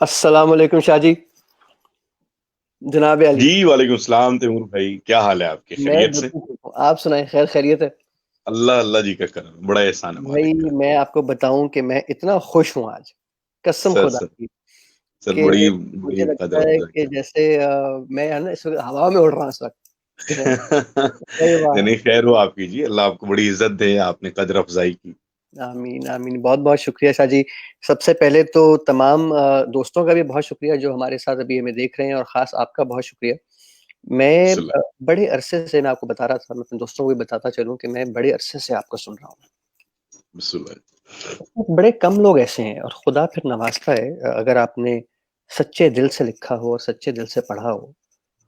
السلام علیکم شاہ جی، جناب علی۔ جی وعلیکم السلام تیمور بھائی، کیا حال ہے آپ کے؟ میں خیریت سے؟ بالکل ٹھیک ہوں، آپ سنائیں، خیر خیریت ہے؟ اللہ اللہ جی کا کرم، بڑا احسان ہے بھائی مالک کا۔ میں آپ کو بتاؤں کہ میں اتنا خوش ہوں آج، قسم سر خدا سر کی، سر کہ بڑی مجھے بڑی قدر لگتا ہے افزائی کہ ہے۔ جیسے میں نا اس وقت ہوا میں اڑ رہا ہوں اس وقت۔ صحیح بات۔ یعنی خیر ہو آپ کی، جی اللہ آپ کو بڑی عزت دے، آپ نے قدر افزائی کی۔ آمین آمین، بہت بہت شکریہ شاہ جی۔ سب سے پہلے تو تمام دوستوں کا بھی بہت شکریہ جو ہمارے ساتھ ابھی ہمیں دیکھ رہے ہیں، اور خاص آپ کا بہت شکریہ۔ میں بسم اللہ بڑے عرصے سے، میں آپ کو بتا رہا تھا، میں اپنے دوستوں کو بھی بتاتا چلوں کہ میں بڑے عرصے سے آپ کو سن رہا ہوں۔ بسم اللہ۔ بڑے کم لوگ ایسے ہیں، اور خدا پھر نوازتا ہے اگر آپ نے سچے دل سے لکھا ہو اور سچے دل سے پڑھا ہو،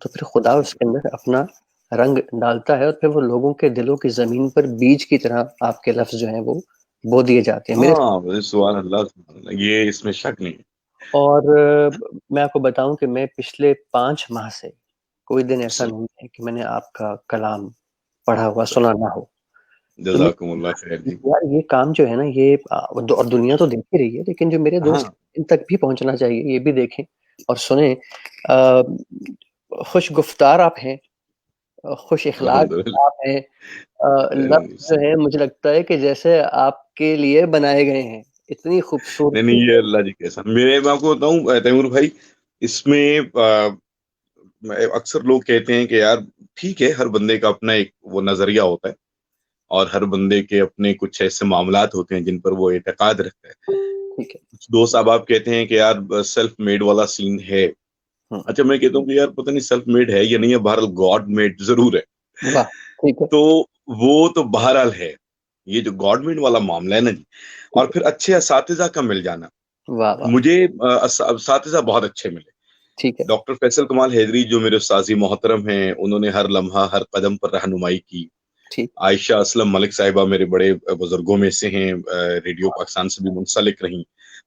تو پھر خدا اس کے اندر اپنا رنگ ڈالتا ہے، اور پھر وہ لوگوں کے دلوں کی زمین پر بیج کی طرح آپ کے لفظ جو ہیں وہ بو دیے جاتے ہیں میرے۔ ہاں سبحان اللہ سبحان اللہ، یہ اس میں شک نہیں ہے۔ اور میں آپ کو بتاؤں کہ میں پچھلے 5 ماہ سے کوئی دن ایسا بسم نہیں ہے کہ میں نے آپ کا کلام پڑھا ہوا سنا نہ ہو۔ اللہ، تو جزاکم اللہ خیر جی۔ یار یہ کام جو ہے نا، یہ اور دنیا تو دیکھ ہی رہی ہے، لیکن جو میرے ہاں دوست ان تک بھی پہنچنا چاہیے، یہ بھی دیکھیں اور سنیں۔ خوش گفتار آپ ہیں، خوش اخلاق الحمدللہ۔ آپ ہیں، لفظ جو ہے مجھے لگتا ہے کہ جیسے آپ کے لیے بنائے گئے ہیں، اتنی نہیں خوبصورتی نہیں، یہ ہے۔ اللہ جی کیسا، میں آپ کو بتاؤں تیمور بھائی، اس میں اکثر لوگ کہتے ہیں کہ یار ٹھیک ہے، ہر بندے کا اپنا ایک وہ نظریہ ہوتا ہے، اور ہر بندے کے اپنے کچھ ایسے معاملات ہوتے ہیں جن پر وہ اعتقاد رکھتا ہے۔ ٹھیک ہے۔ کچھ دوست احباب کہتے ہیں کہ یار سیلف میڈ والا سین ہے۔ اچھا میں کہتا ہوں کہ یار پتہ نہیں سیلف میڈ ہے یا نہیں ہے، بہرحال گاڈ میڈ ضرور ہے۔ واہ، ٹھیک ہے۔ تو وہ تو بہرحال ہے، یہ جو گاڈ میڈ والا معاملہ ہے نا جی، اور ٹھیک ہے۔ پھر اچھے اساتذہ کا مل جانا۔ واہ واہ، مجھے اساتذہ بہت اچھے ملے۔ ٹھیک ہے۔ ڈاکٹر فیصل کمال حیدری جو میرے استاذی محترم ہیں، انہوں نے ہر لمحہ ہر قدم پر رہنمائی کی۔ ٹھیک۔ عائشہ اسلم ملک صاحبہ میرے بڑے بزرگوں میں سے ہیں، ریڈیو پاکستان سے بھی منسلک رہیں،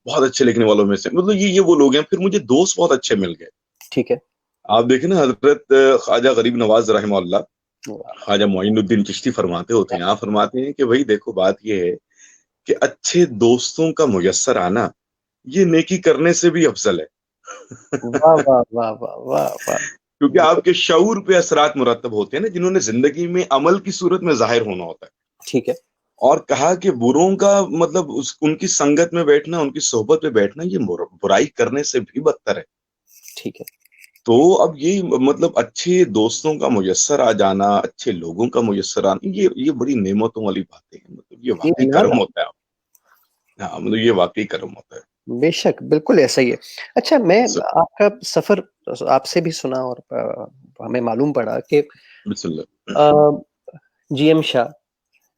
بہت اچھے لکھنے والوں میں سے، مطلب یہ وہ لوگ ہیں۔ پھر مجھے دوست بہت اچھے مل گئے۔ ٹھیک ہے۔ آپ دیکھیں نا، حضرت خواجہ غریب نواز رحمہ اللہ، واہ، خواجہ معین الدین چشتی فرماتے ہوتے ہیں، آپ فرماتے ہیں کہ بھائی دیکھو بات یہ ہے کہ اچھے دوستوں کا میسر آنا یہ نیکی کرنے سے بھی افضل ہے۔ واہ واہ واہ واہ واہ واہ۔ کیونکہ آپ کے شعور پہ اثرات مرتب ہوتے ہیں نا، جنہوں نے زندگی میں عمل کی صورت میں ظاہر ہونا ہوتا ہے۔ ٹھیک ہے۔ اور کہا کہ بروں کا مطلب ان کی سنگت میں بیٹھنا، ان کی صحبت میں بیٹھنا، یہ برائی کرنے سے بھی بدتر ہے۔ ٹھیک ہے۔ تو اب یہ مطلب اچھے دوستوں کا میسر آ جانا، اچھے لوگوں کا میسر آنا، یہ بڑی نعمتوں والی باتیں ہیں، مطلب یہ واقعی کرم ہوتا ہے۔ ہاں مطلب یہ واقعی کرم ہوتا ہے۔ بے شک، بالکل ایسا ہی ہے۔ اچھا، میں بسم آپ کا سفر آپ سے بھی سنا، اور ہمیں معلوم پڑا کہ بسم اللہ۔ جی ایم شاہ،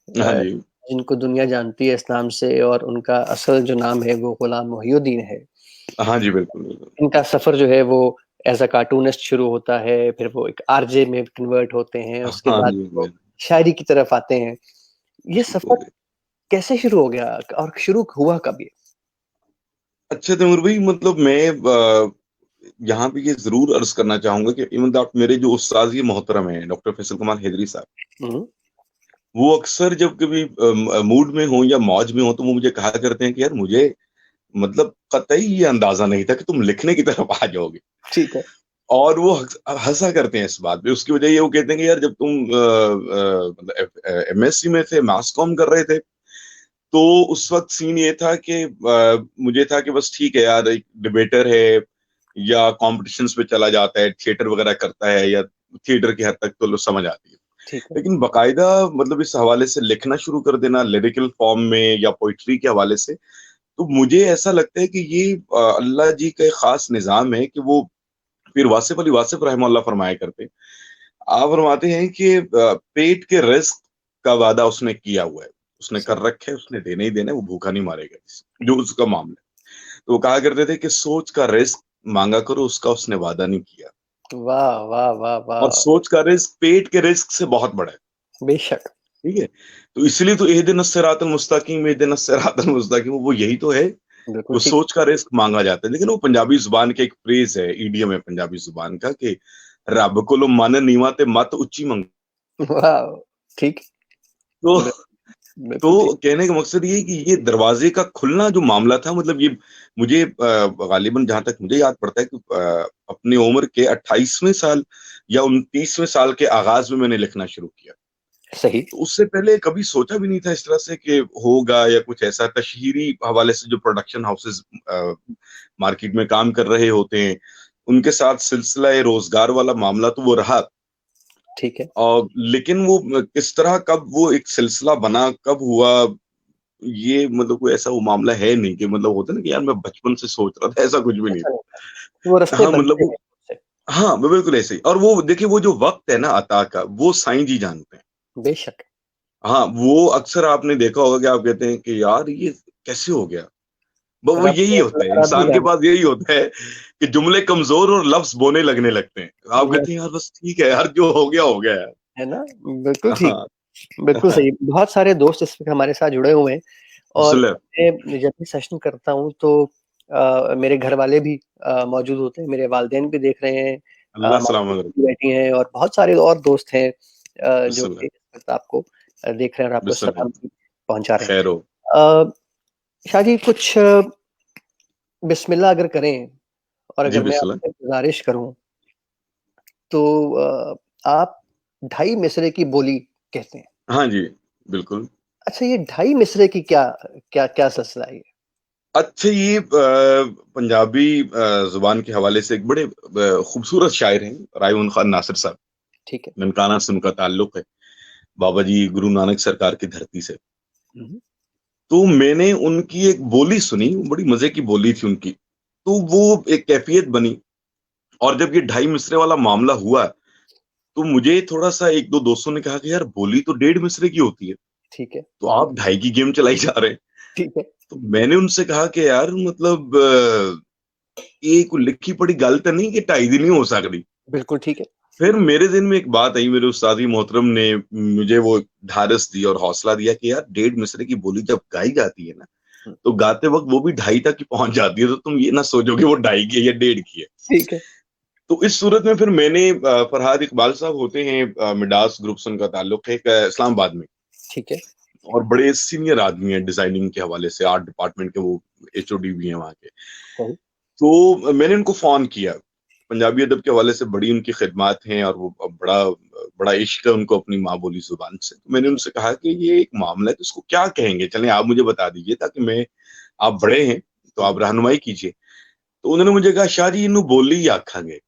ہاں جی جن کو دنیا جانتی ہے اس نام سے، اور ان کا اصل جو نام ہے وہ غلام محی الدین ہے۔ ہاں جی، بالکل بالکل۔ ان کا سفر جو ہے وہ ایز اے کارٹونسٹ شروع ہوتا ہے، پھر وہ ایک آر جے میں کنورٹ ہوتے ہیں، اس کے ہاں بعد جی وہ شاعری کی طرف آتے ہیں۔ یہ بالکل۔ سفر کیسے شروع ہو گیا، اور شروع ہوا کب یہ؟ اچھا تیمور بھائی، مطلب میں یہاں پہ یہ ضرور عرض کرنا چاہوں گا کہ میرے جو استاذ محترم ہیں ڈاکٹر فیصل کمال حیدری صاحب، وہ اکثر جب کبھی موڈ میں ہوں یا موج میں ہوں تو وہ مجھے کہا کرتے ہیں کہ یار مجھے مطلب قطعی یہ اندازہ نہیں تھا کہ تم لکھنے کی طرف آ جاؤ گے۔ ٹھیک ہے۔ اور وہ ہنسا کرتے ہیں اس بات پہ۔ اس کی وجہ یہ وہ کہتے ہیں کہ یار جب تم ایم ایس سی میں تھے، ماس کام کر رہے تھے، تو اس وقت سین یہ تھا کہ مجھے تھا کہ بس ٹھیک ہے یار، ایک ڈبیٹر ہے یا کمپٹیشنز پہ چلا جاتا ہے، تھیٹر وغیرہ کرتا ہے، یا تھیٹر کی حد تک تو لوگ سمجھ آتی ہے، ٹھیک ہے۔ لیکن باقاعدہ مطلب اس حوالے سے لکھنا شروع کر دینا لیریکل فارم میں یا پوئٹری کے حوالے سے، تو مجھے ایسا لگتا ہے کہ یہ اللہ جی کا ایک خاص نظام ہے کہ وہ پھر واصف علی واصف رحمہ اللہ فرمایا کرتے، آپ فرماتے ہیں کہ پیٹ کے رزق کا وعدہ اس نے کیا ہوا ہے، اس نے کر رکھا ہے، اس نے دینا ہی دینا ہے، وہ بھوکا نہیں مارے گا جو اس کا معاملہ ہے۔ تو وہ کہا کرتے تھے کہ سوچ کا رزق مانگا کرو، اس کا اس نے وعدہ نہیں کیا، واہ واہ واہ اور واہ، سوچ کا رزق پیٹ کے رزق سے بہت بڑا ہے۔ بے شک۔ ٹھیک ہے، تو اس لیے تو اہدنا الصراط المستقیم، اہدنا الصراط المستقیم، وہ یہی تو ہے، بالکل وہ ٹھیک۔ سوچ کا رزق مانگا جاتا ہے۔ لیکن وہ پنجابی زبان کے ایک فریز ہے، ایڈیم ہے پنجابی زبان کا، کہ رب کو لو من نیواں تے مت اچھی منگ۔ واہ، ٹھیک۔ تو تو بالکل ٹھیک. کہنے کا مقصد یہ ہے کہ یہ دروازے کا کھلنا جو معاملہ تھا، مطلب یہ مجھے غالباً جہاں تک مجھے یاد پڑتا ہے کہ اپنی عمر کے 28ویں سال یا 29ویں سال کے آغاز میں نے لکھنا شروع کیا. صحیح. تو اس سے پہلے کبھی سوچا بھی نہیں تھا اس طرح سے کہ ہوگا یا کچھ ایسا. تشہیری حوالے سے جو پروڈکشن ہاؤسز مارکیٹ میں کام کر رہے ہوتے ہیں، ان کے ساتھ سلسلہ روزگار والا معاملہ تو وہ رہا. ٹھیک ہے. لیکن وہ کس طرح کب وہ ایک سلسلہ بنا، کب ہوا، یہ مطلب کوئی ایسا وہ معاملہ ہے نہیں کہ مطلب ہوتا نا کہ یار میں بچپن سے سوچ رہا تھا، ایسا کچھ بھی نہیں ایسا تھا. نہیں تھا. وہ رستے ہاں مطلب بنتے وہ، ہیں اس سے. ہاں بالکل ایسے ہی. اور وہ دیکھیے وہ جو وقت ہے نا عطا کا، وہ سائیں جی جانتے ہیں. بے شک. ہاں وہ اکثر آپ نے دیکھا ہوگا کہ آپ کہتے ہیں کہ یار یہ کیسے ہو گیا. وہ رب یہی ہوتا ہے، رب ہی انسان کے جانتا پاس یہی ہوتا ہے کہ جملے کمزور اور لفظ بونے لگنے لگتے ہیں. آپ ہے. کہتے ہیں یار بس ٹھیک ہے یار، جو ہو گیا ہو گیا ہے. ہے نا. بالکل ٹھیک. ہاں بالکل صحیح. بہت سارے دوست اس وقت ہمارے ساتھ جڑے ہوئے ہیں، اور بسلے میں جب بھی سیشن کرتا ہوں تو میرے گھر والے بھی موجود ہوتے ہیں، میرے والدین بھی دیکھ رہے ہیں، اللہ ہماری سلامت بیٹی رکھے. بھی بیٹھی ہیں، اور بہت سارے اور دوست ہیں جو بسلے کہ اس وقت آپ کو دیکھ رہے ہیں اور آپ کو بسلے سلام بھی پہنچا رہے خیر ہو. ہیں. شاہ جی کچھ بسم اللہ اگر کریں، اور جی اگر میں آپ بسلے. سے گزارش کروں تو آپ 2.5 مصرے کی بولی کہتے ہیں. ہاں جی بالکل. اچھا یہ 2.5 مصرے کی کیا کیا کیا سلسلہ ہے یہ؟ اچھا یہ پنجابی زبان کے حوالے سے ایک بڑے خوبصورت شاعر ہیں، رائے خان ناصر صاحب. ٹھیک ہے. ننکانہ سے ان کا تعلق ہے، بابا جی گرو نانک سرکار کی دھرتی سے. ہوں. تو میں نے ان کی ایک بولی سنی، بڑی مزے کی بولی تھی ان کی. تو وہ ایک کیفیت بنی. اور جب یہ 2.5 مصرے والا معاملہ ہوا تو مجھے تھوڑا سا ایک دو دوستوں نے کہا کہ یار بولی تو 1.5 مصرے کی ہوتی ہے، ٹھیک ہے. تو آپ 2.5 کی گیم چلائی جا رہے ہیں. ٹھیک ہے. تو میں نے ان سے کہا کہ یار مطلب یہ کوئی لکھی پڑی گل تو نہیں کہ 2.5 دن نہیں ہو سکتی. بالکل ٹھیک ہے. پھر میرے ذہن میں ایک بات آئی، میرے استادی محترم نے مجھے وہ ڈھارس دی اور حوصلہ دیا کہ یار 1.5 مصرے کی بولی جب گائی جاتی ہے نا ہوں. تو گاتے وقت وہ بھی 2.5 تک ہی پہنچ جاتی ہے. تو تم یہ نہ سوچو کہ وہ 2.5 کی ہے یا 1.5 کی ہے. ٹھیک ہے. تو اس صورت میں پھر میں نے فرحاد اقبال صاحب ہوتے ہیں، مڈاس گروپ سے ان کا تعلق ہے، اسلام آباد میں، ٹھیک ہے. اور بڑے سینئر آدمی ہیں ڈیزائننگ کے حوالے سے، آرٹ ڈپارٹمنٹ کے وہ ایچ او ڈی بھی ہیں وہاں کے. صحیح. تو میں نے ان کو فون کیا. پنجابی ادب کے حوالے سے بڑی ان کی خدمات ہیں، اور وہ بڑا بڑا عشق ہے ان کو اپنی ماں بولی زبان سے. تو میں نے ان سے کہا کہ یہ ایک معاملہ ہے تو اس کو کیا کہیں گے، چلیں آپ مجھے بتا دیجئے تاکہ میں، آپ بڑے ہیں تو آپ رہنمائی کیجئے. تو انہوں نے مجھے کہا شاہ جی انہوں بولی ہی آکھاں گے.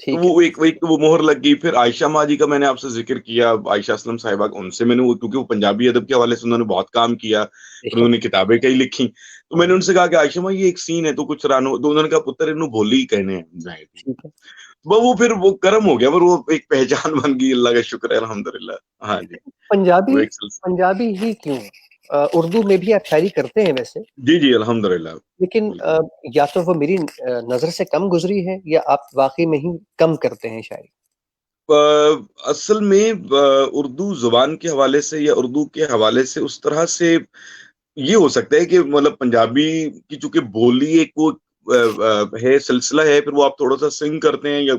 تو ٹھیک ہے. وہ ایک وہ مہر لگ گئی. پھر عائشہ ماں جی کا میں نے آپ سے ذکر کیا، عائشہ اسلم صاحبہ، ان سے میں نے کیونکہ وہ پنجابی ادب کے حوالے سے انہوں نے بہت کام کیا، بے انہوں شک. نے کتابیں کئی لکھی. تو میں نے ان سے کہا کہ عائشہ ماں یہ ایک سین ہے تو کچھ رانو. تو انہوں نے کہا پتر انہوں بولی ہی کہنے ہیں. ٹھیک ہے. وہ پھر وہ کرم ہو گیا، پھر وہ ایک پہچان بن گئی، اللہ کا شکر ہے الحمدللہ. ہاں جی وہ پنجابی ایک سلسلہ. پنجابی ہی کیوں، اردو میں بھی آپ شاعری کرتے ہیں ویسے، جی جی الحمدللہ لیکن بالکل. یا تو وہ میری نظر سے کم گزری ہے یا آپ واقعی میں ہی کم کرتے ہیں شاعری. اصل میں اردو زبان کے حوالے سے یا اردو کے حوالے سے اس طرح سے یہ ہو سکتا ہے کہ مطلب پنجابی کی چونکہ بولی ایک وہ ہے، سلسلہ ہے، پھر وہ آپ تھوڑا سا سنگ کرتے ہیں یا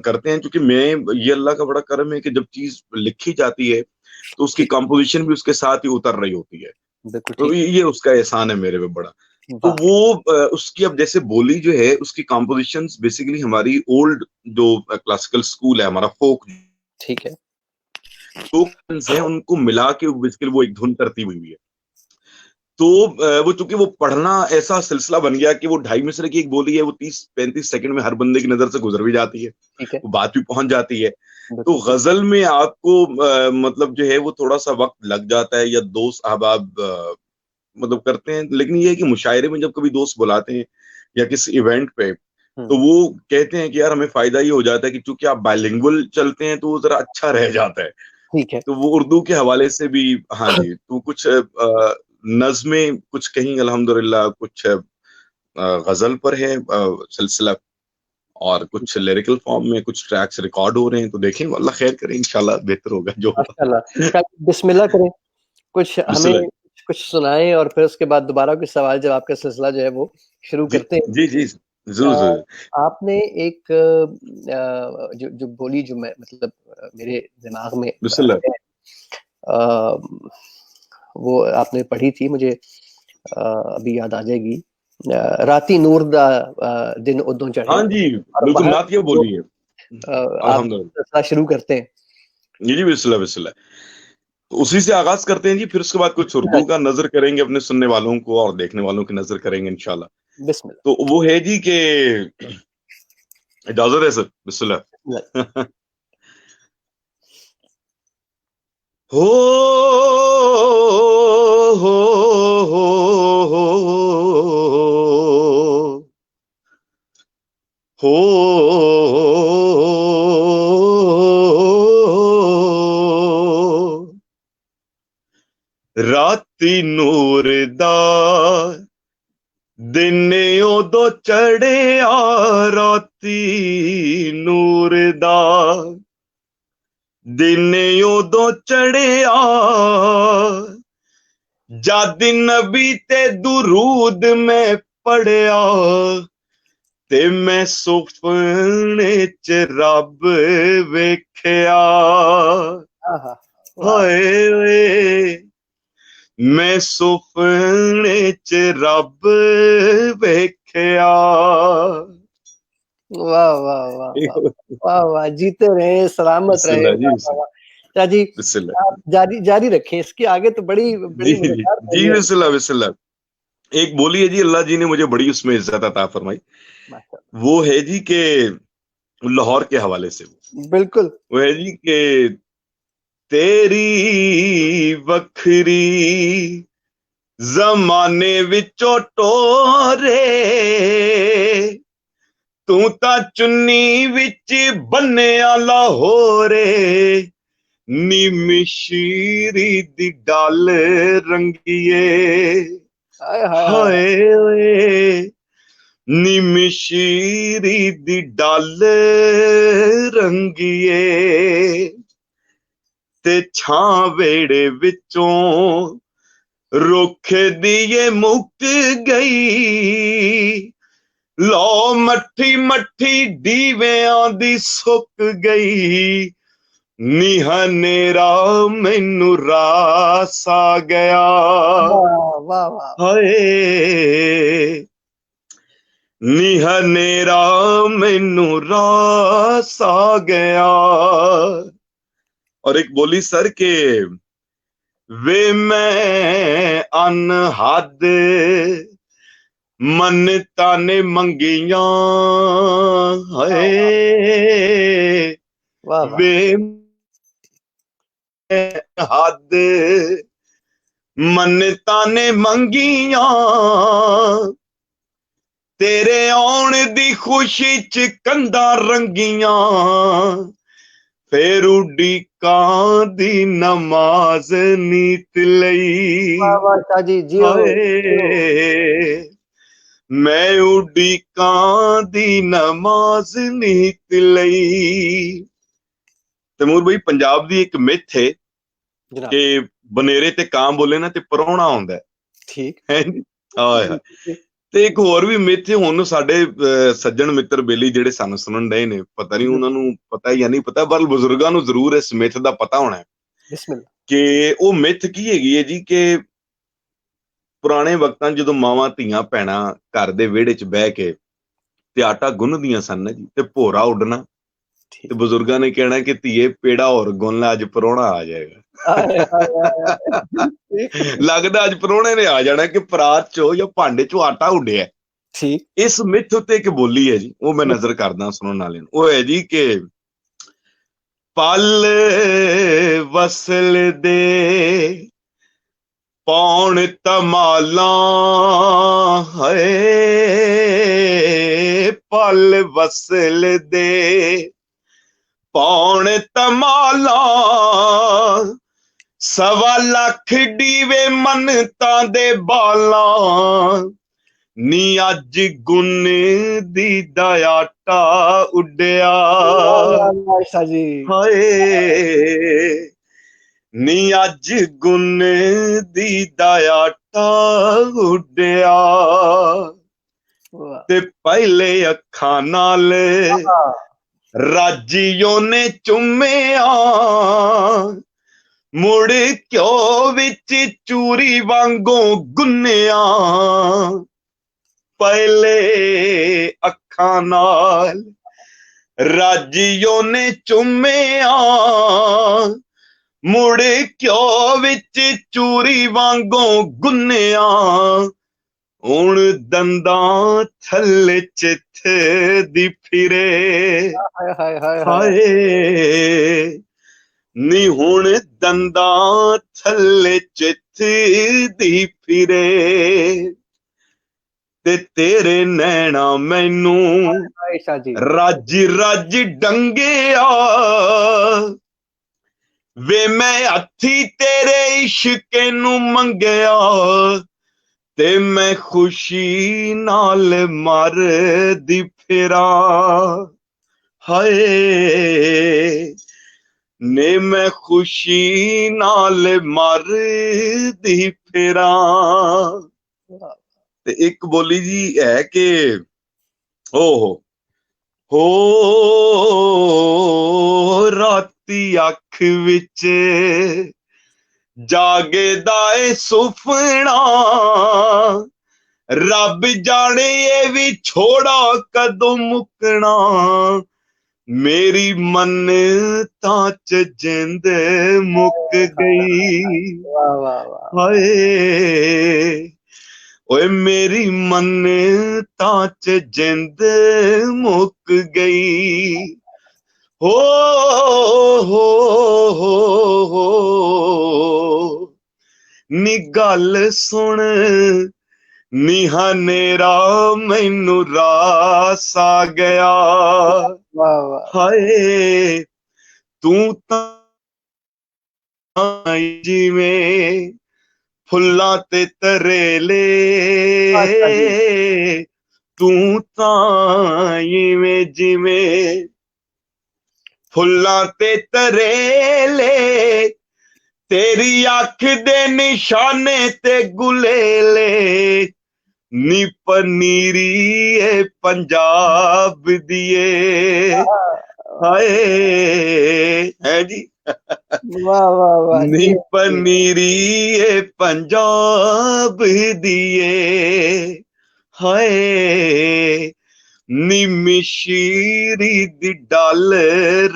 کرتے ہیں. چونکہ میں، یہ اللہ کا بڑا کرم ہے کہ جب چیز لکھی جاتی ہے تو اس کی ٹھیک. کمپوزیشن بھی اس کے ساتھ ہی اتر رہی ہوتی ہے. بالکل تو ٹھیک. یہ اس کا احسان ہے میرے پہ بڑا. تو واہ. وہ اس کی اب جیسے بولی جو ہے اس کی کمپوزیشن بیسیکلی ہماری اولڈ جو کلاسیکل سکول ہے ہمارا، فوک ٹھیک ہے. ہیں، ان کو ملا کے بیسیکلی وہ ایک دھن ترتیب ہوئی ہے. تو وہ چونکہ وہ پڑھنا ایسا سلسلہ بن گیا کہ وہ 2.5 مصرے کی ایک بولی ہے، وہ 30-35 سیکنڈ میں ہر بندے کی نظر سے گزر بھی جاتی ہے، ٹھیک ہے. وہ بات بھی پہنچ جاتی ہے. تو بالکل ٹھیک. غزل میں آپ کو مطلب جو ہے وہ تھوڑا سا وقت لگ جاتا ہے، یا دوست احباب مطلب کرتے ہیں. لیکن یہ ہے کہ مشاعرے میں جب کبھی دوست بلاتے ہیں یا کسی ایونٹ پہ تو وہ کہتے ہیں کہ یار ہمیں فائدہ یہ ہو جاتا ہے کہ چونکہ آپ بائلنگول چلتے ہیں تو وہ ذرا اچھا رہ جاتا ہے. ٹھیک ہے. تو وہ اردو کے حوالے سے بھی، ہاں جی، تو کچھ نظمیں کچھ کہیں الحمدللہ، کچھ غزل پر ہے سلسلہ، اور کچھ لیریکل فارم میں کچھ ٹریکس ریکارڈ ہو رہے ہیں. تو دیکھیں اللہ خیر کریں، انشاءاللہ بہتر ہوگا جو ماشاء ہوگا. اللہ. بسم اللہ کریں، کچھ بسم ہمیں اللہ. کچھ سنائیں، اور پھر اس کے بعد دوبارہ کچھ سوال جواب کا سلسلہ جو ہے وہ شروع جی کرتے ہیں. جی جی ضرور ضرور. آپ نے ایک جو بولی جو میں مطلب میرے دماغ میں بسم اللہ. ہے वो आपने पढ़ी थी, मुझे अभी याद आ जाएगी, राती नूर दा दिन उदों चढ़े। हाँ जी, और बिल्कुल बाहर नातिया जो बोली है। आप अल्हम्दुलिल्लाह। सिलसिला शुरू करते हैं। जी, बिस्मिल्लाह, बिस्मिल्लाह। तो उसी से आगाज़ करते हैं जी, फिर उसके बाद कुछ उर्दू का नज़र करेंगे अपने सुनने वालों को और देखने वालों की नज़र करेंगे इंशाल्लाह। बिस्मिल्लाह। तो वो है जी कि इजाज़त है सर? बिस्मिल्लाह। हो, हो, हो, हो, हो, राती नूर दा दिन उदों चढ़िया, राती नूर दा दिन उदों चढ़िया, जद नबी ते दुरूद मैं पढ़िया, ते मैं सुपने च रब वेख्या। आहा, वाह! हाय वे, मैं सुपने च रब वेख्या। वाह, वाह, वाह, वाह! वाह, वाह! जीते रहें, सलामत रहें। बिस्मिल्लाह जी, वाह, वाह, वाह! शाह जी, बिस्मिल्लाह। आप जारी जारी रखें, इसके आगे तो बड़ी जी, बड़ी जी। मज़ेदार जी, बोली है। बिस्मिल्लाह, बिस्मिल्लाह। एक बोली है जी, अल्लाह जी ने मुझे बड़ी उसमें इज़्ज़त अता फरमाई। माशाअल्लाह। वो है जी कि लाहौर के हवाले से। बिल्कुल। वो है जी कि तेरी वखरी ज़माने विचों टोरे, तू तां चुन्नी विच बन्निया लाहौरे, नी मिशीरी दी डल रंगीए। हाय, हाय, हाय! हाय वे, नी मिशीरी दी डल रंगीए, ते छां वेड़े विचों रुख दिए मुक गई, लो मट्ठी मट्ठी दीवियां दी सुक गई, नी हनेरा मैनू रास आ गया। वाह, वाह, वाह! हाय, नी हनेरा मैनू रास आ गया। और एक बोली सर के वे मैं अनहद मन्नतां ने मंगियां, वाह, वाह! हाय वाह, वाह! वे हद मन्नतां ने मंगियां, तेरे आउण दी खुशी च कंधां रंगियां, फिर उड़ीकां दी नमाज नीत वाह, लई। वाह! शाह जी, जियो, जियो। हाय, मैं उड़ीकां दी नमाज नीत लई। तैमूर भाई, पंजाब ਦੀ ਇੱਕ ਮਿੱਥ ਹੈ जनाब। ਕਿ ਬਨੇਰੇ ਤੇ ਕਾਂ ਬੋਲੇ ਨਾ ਤੇ ਪਰੌਣਾ ਆਉਂਦਾ ठीक। ਹੈ ਜੀ। ਹਾਏ ਹਾਏ। जी, जी। ਤੇ ਇੱਕ ਹੋਰ ਵੀ ਮਿੱਥ ਹੈ, ਹੁਣ ਸਾਡੇ ਸੱਜਣ ਮਿੱਤਰ ਬੇਲੀ ਜਿਹੜੇ ਸਾਨੂੰ ਸੁਣਨ ਡਏ ਨੇ, ਪਤਾ ਨਹੀਂ ਉਹਨਾਂ ਨੂੰ ਪਤਾ ਜਾਂ ਨਹੀਂ ਪਤਾ, ਪਰ ਬਜ਼ੁਰਗਾਂ ਨੂੰ ਜ਼ਰੂਰ ਇਸ ਮਿੱਥ ਦਾ ਪਤਾ ਹੋਣਾ ਹੈ बिस्मिल्लाह। ਕਿ ਉਹ ਮਿੱਥ ਕੀ ਹੈਗੀ ਹੈ ਜੀ ਕਿ ਪੁਰਾਣੇ ਵਕਤਾਂ 'ਚ ਜਦੋਂ ਮਾਵਾਂ ਧੀਆਂ ਭੈਣਾਂ ਘਰ ਦੇ ਵਿਹੜੇ 'ਚ ਬਹਿ ਕੇ ਤੇ ਆਟਾ ਗੁੰਨਦੀਆਂ ਸਨ ਨਾ ਜੀ, ਤੇ ਭੋਰਾ ਉੱਡਣਾ, ਤੇ ठीक। ਬਜ਼ੁਰਗਾਂ ਨੇ ਕਹਿਣਾ ਕਿ ਧੀਏ ਪੇੜਾ ਹੋਰ ਗੁੰਨ ਲੈ, ਅੱਜ ਪ੍ਰਾਹੁਣਾ ਆ ਜਾਏਗਾ। हाय, हाय, हाय, हाय! ठीक, ਲੱਗਦਾ ਅੱਜ ਪ੍ਰਾਹੁਣੇ ਨੇ ਆ ਜਾਣਾ ਕਿ ਪਰਾਤ 'ਚੋਂ ਜਾਂ ਭਾਂਡੇ 'ਚੋਂ ਆਟਾ ਉੱਡਿਆ। ठीक। ਇਸ ਮਿੱਥ ਉੱਤੇ ਇੱਕ ਬੋਲੀ ਹੈ ਜੀ, ਉਹ ਮੈਂ ਨਜ਼ਰ ਕਰਦਾ ਸੁਣਨ ਵਾਲਿਆਂ ਨੂੰ। ਉਹ ਹੈ ਜੀ ਕਿ ਪਲ ਵਸਲ ਦੇ ਪੌਣ ਧਮਾਲਾਂ, ਹੈ ਪਲ ਵਸਲ ਦੇ ਪੌਣ ਧਮਾਲਾਂ, ਸਵਾ ਲੱਖ ਡੀਵੇ ਮੰਨਤਾਂ ਦੇ ਬਾਲਾਂ, ਨੀ ਅੱਜ ਗੁੰਨ ਦੀ ਦਾ ਆਟਾ ਉੱਡਿਆ। वाह, वाह, वाह, शाह जी। ਹਾਏ, ਨੀ ਅੱਜ ਗੁੰਨ ਦੀ ਦਾ ਆਟਾ ਉੱਡਿਆ, वाह! ਤੇ ਪਹਿਲੇ ਅੱਖਾਂ ਨਾਲ आहा! ਰਾਜੀ ਉਹਨੇ ਚੁੰਮਿਆ, ਮੁੜ ਘਿਓ ਵਿੱਚ ਚੂਰੀ ਵਾਂਗੋਂ ਗੁੰਨਿਆ, ਪਹਿਲੇ ਅੱਖਾਂ ਨਾਲ ਰਾਜੀਓ ਨੇ ਚੁੰਮਿਆ, ਮੁੜ ਘਿਓ ਵਿੱਚ ਚੂਰੀ ਵਾਂਗੋਂ ਗੁੰਨਿਆ, ਹੁਣ ਦੰਦਾਂ ਥੱਲੇ ਚਿੱਥ ਦੀ ਫਿਰੇ, ਹਾਏ ਹਾਏ ਹਾਏ ਹਾਏ ਹਾਏ ਨੀ ਹੁਣ ਦੰਦਾਂ ਥੱਲੇ ਚਿੱਥ ਦੀ ਫਿਰੇ, ਤੇ ਤੇਰੇ ਨੈਣਾ ਮੈਨੂੰ ਹਾਏ ਸ਼ਾਹ ਜੀ, ਰੱਜ ਰੱਜ ਡੰਗਿਆ, ਵੇ ਮੈਂ ਹੱਥੀ ਤੇਰੇ ਇਸ਼ਕੇ ਨੂੰ ਮੰਗਿਆ, ਤੇ ਮੈਂ ਖੁਸ਼ੀ ਨਾਲ ਮਰਦੀ ਫਿਰਾਂ, ਹਾਏ ਨੇ ਮੈਂ ਖੁਸ਼ੀ ਨਾਲ ਮਰਦੀ ਫਿਰਾਂ। ਤੇ ਇੱਕ ਬੋਲੀ ਜੀ ਹੈ ਕਿ ਓਹੋ ਹੋ ਰਾਤੀ ਅੱਖ ਵਿੱਚ ਜਾਗਦਾ ਏ ਸੁਪਨਾ, ਰੱਬ ਜਾਣੇ ਇਹ ਵੀ ਛੋੜਾ ਕਦੋਂ ਮੁੱਕਣਾ, ਮੇਰੀ ਮੰਨਤਾਂ ਚ ਜਿੰਦ ਮੁੱਕ ਗਈ, ਵਾਹ ਵਾਹ ਵਾਹ, ਹਾਏ ਓਏ ਮੇਰੀ ਮੰਨਤਾਂ ਚ ਜਿੰਦ ਮੁੱਕ ਗਈ, ਹੋ ਨੀ ਗੱਲ ਸੁਣ ਨੀ ਹਨੇਰਾ ਮੈਨੂੰ ਰਾਸ ਆ ਗਿਆ, ਵਾਹ ਵਾਹ, ਹਾਏ ਤੂੰ ਤਾਂ ਜਿਵੇਂ ਫੁੱਲਾਂ ਤੇ ਤਰੇਲੇ, ਤੂੰ ਤਾਂ ਇਵੇਂ ਜਿਵੇਂ ਫੁੱਲਾਂ ਤੇ ਤਰੇਲੇ, ਤੇਰੀ ਅੱਖ ਦੇ ਨਿਸ਼ਾਨੇ ਤੇ ਗੁਲੇਲੇ, ਨੀ ਪਨੀਰੀ ਏ ਪੰਜਾਬ ਦੀਏ, ਹਾਏ ਹੈ ਜੀ ਵਾਹ ਵਾਹ ਵਾਹ, ਨੀ ਪਨੀਰੀ ਏ ਪੰਜਾਬ ਦੀਏ, ਹਾਏ ਨੀ ਮਿਸ਼ਰੀ ਦੀ ਡਲ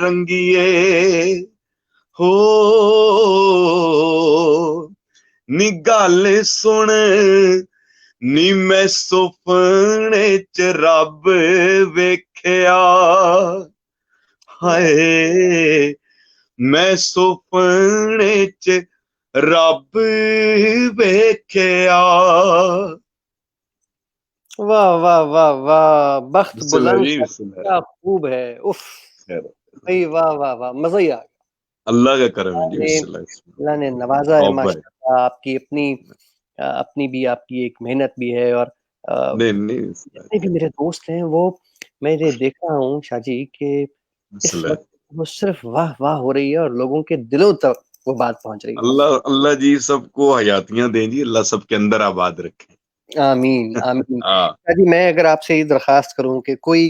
ਰੰਗੀਏ, ਹੋ ਨੀ ਗੱਲ ਸੁਣ ਨੀ ਮੈਂ ਸੁਪਨੇ ਚ ਰੱਬ ਵੇਖਿਆ, ਹਾਏ ਮੈਂ ਸੁਪਨੇ ਚ ਰੱਬ ਵੇਖਿਆ। वाह वाह वाह वाह, बख्त बुलंद जी, क्या खूब है, उफ भाई, वाह वाह वाह, मजा ही आ गया। अल्लाह का करम है जी, अल्लाह ने नवाजा है माशाअल्लाह, आपकी अपनी भी आपकी एक मेहनत भी है, और जितने भी मेरे दोस्त हैं वो मैंने देखा हूँ शाह जी कि इस वक्त वो सिर्फ वाह वाह हो रही है और लोगों के दिलों तक वो बात पहुंच रही है। अल्लाह जी सबको हयातियां दें जी, अल्लाह सबके अंदर आबाद रखे। आमीन आमीन। शाह जी मैं अगर आपसे ये दरखास्त करूं कि कोई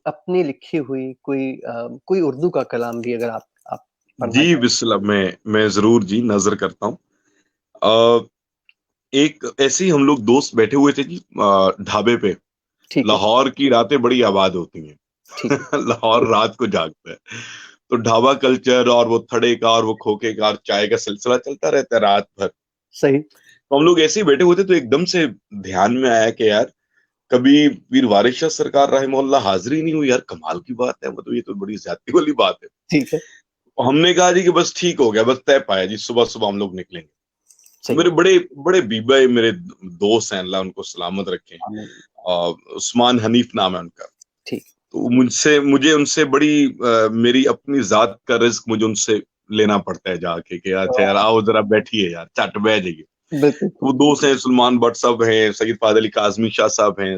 अपनी लिखी हुई कोई उर्दू का कलाम भी अगर आप जी बिस्मिल्लाह, मैं जरूर जी नजर करता हूँ। एक ऐसे ही हम लोग दोस्त बैठे हुए थे जी ढाबे पे। लाहौर की रातें बड़ी आबाद होती हैं लाहौर रात को जागता है, तो ढाबा कल्चर और वो थड़े का और वो खोखे का और चाय का सिलसिला चलता रहता है रात भर। सही। तो हम लोग ऐसे ही बैठे हुए थे, तो एकदम से ध्यान में आया कि यार कभी पीर वारिस शाह सरकार रहमहुल्लाह हाजिरी नहीं हुई। यार कमाल की बात है, मतलब ये तो बड़ी ज्यादती वाली बात है। ठीक है। हमने कहा जी कि बस ठीक हो गया, बस तय पाया जी, सुबह सुबह हम लोग निकलेंगे। तो मेरे बड़े बड़े बीबे मेरे दोस्त हैं, अल्लाह उनको सलामत रखे, उस्मान हनीफ नाम है उनका। ठीक। तो मुझे उनसे बड़ी मेरी अपनी जात का रिस्क मुझे उनसे लेना पड़ता है जाके कि अच्छा यार आओ जरा बैठिए यार, चट बह जाइए। वो दोस्त हैं सुलेमान भट्ट साहब हैं, सैयद फादिल अली काज़मी शाह साहब हैं,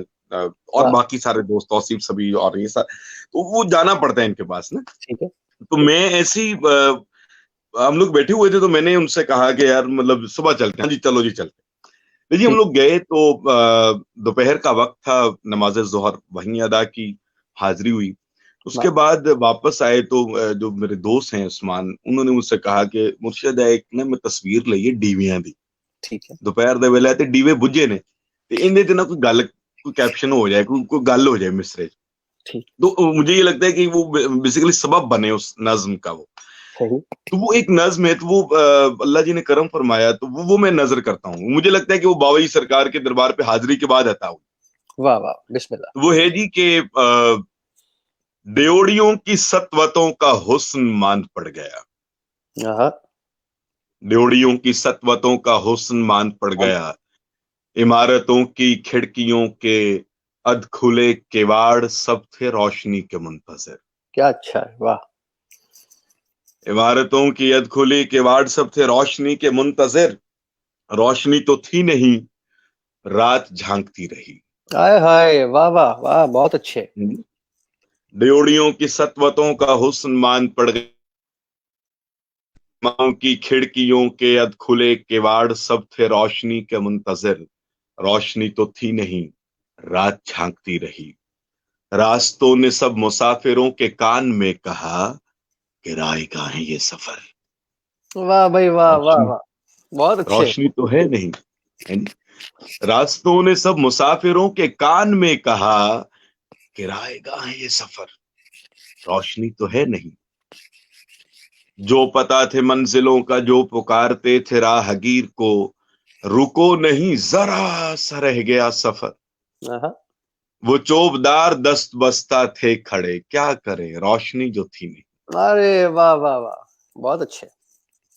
और बाकी सारे दोस्त तौसीफ सभी और ये सारे, तो वो जाना पड़ता है इनके पास ना। ठीक है। तो मैं ऐसी हम लोग बैठे हुए थे, तो मैंने उनसे कहा कि यार मतलब सुबह चलते हैं। जी चलो जी चलते। जी हम लोग गए तो दोपहर का वक्त था, नमाज ज़ोहर वहीं अदा की, हाजिरी हुई। اس کے بعد واپس آئے تو جو میرے دوست ہیں عثمان، انہوں نے مجھ سے کہا کہ مرشد ایک نا میں تصویر لئیے ڈیویاں دی، ٹھیک ہے دوپہر دے ویلے تے ڈیوے بجے نے تے اندے تے نا کوئی گل کوئی کیپشن ہو جائے، کوئی گل ہو جائے مصرے، ٹھیک تو مجھے یہ لگتا ہے کہ وہ بیسیکلی سبب بنے اس نظم کا، وہ صحیح تو وہ ایک نظم ہے، تو وہ اللہ جی نے کرم فرمایا، تو وہ میں نظر کرتا ہوں، مجھے لگتا ہے کہ وہ بابا جی سرکار کے دربار پہ حاضری کے بعد عطا ہوئی۔ واہ واہ بسم اللہ وہ ہے جی کہ ڈیوڑیوں کی سطوتوں کا حسن مان پڑ گیا، ہاں ڈیوڑیوں کی سطوتوں کا حسن مان پڑ گیا، عمارتوں کی کھڑکیوں کے ادھ کھلے کیواڑ سب تھے روشنی کے منتظر، کیا اچھا ہے واہ عمارتوں کی ادھ کھلی کیواڑ سب تھے روشنی کے منتظر، روشنی تو تھی نہیں رات جھانکتی رہی، ہائے ہائے واہ واہ واہ بہت اچھے ڈیوڑیوں کی سطوتوں کا حسن مان پڑ گیا، ماؤں کی کھڑکیوں کے ادھ کھلے کیواڑ سب تھے روشنی کے منتظر، روشنی تو تھی نہیں رات جھانکتی رہی، راستوں نے سب مسافروں کے کان میں کہا کہ رائے گاہ ہے یہ سفر، واہ بھائی واہ واہ روشنی واہ بہت اچھے روشنی تو ہے نہیں، راستوں نے سب مسافروں کے کان میں کہا کہ رائے گاہ ہے یہ سفر، روشنی تو ہے نہیں، جو پتا تھے منزلوں کا جو پکارتے تھے راہگیر کو، رکو نہیں ذرا سا رہ گیا سفر، ہاں وہ چوبدار دست بستہ تھے کھڑے، کیا کرے روشنی جو تھی نہیں، ارے واہ واہ واہ بہت اچھے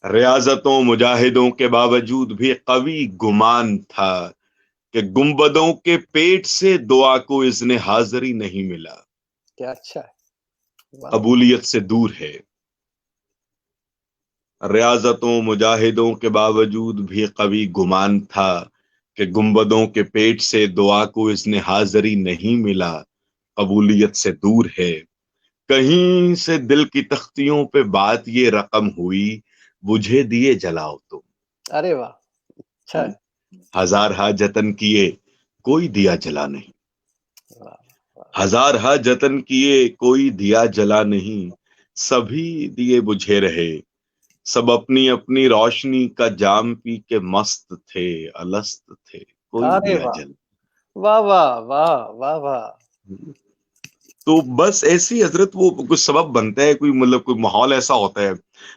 ریاضتوں مجاہدوں کے باوجود بھی قوی گمان تھا کہ گنبدوں کے پیٹ سے دعا کو اذن حاضری نہیں ملا، کیا اچھا ہے واہ قبولیت سے دور ہے، ریاضتوں مجاہدوں کے باوجود بھی قوی گمان تھا کہ گنبدوں کے پیٹ سے دعا کو اذن حاضری نہیں ملا، قبولیت سے دور ہے، کہیں سے دل کی تختیوں پہ بات یہ رقم ہوئی، بجھے دیے جلاؤ تم، ارے واہ اچھا ہے ہزار ہا جتن کیے کوئی دیا جلا نہیں، واہ ہزار ہا جتن کیے کوئی دیا جلا نہیں، سبھی دیے بجھے رہے، سب اپنی اپنی روشنی کا جام پی کے مست تھے، الست تھے، کوئی ارے دیا واہ جل، واہ واہ واہ واہ واہ تو بس ایسی حضرت وہ کوئی سبب بنتا ہے، کوئی مطلب کوئی ماحول ایسا ہوتا ہے۔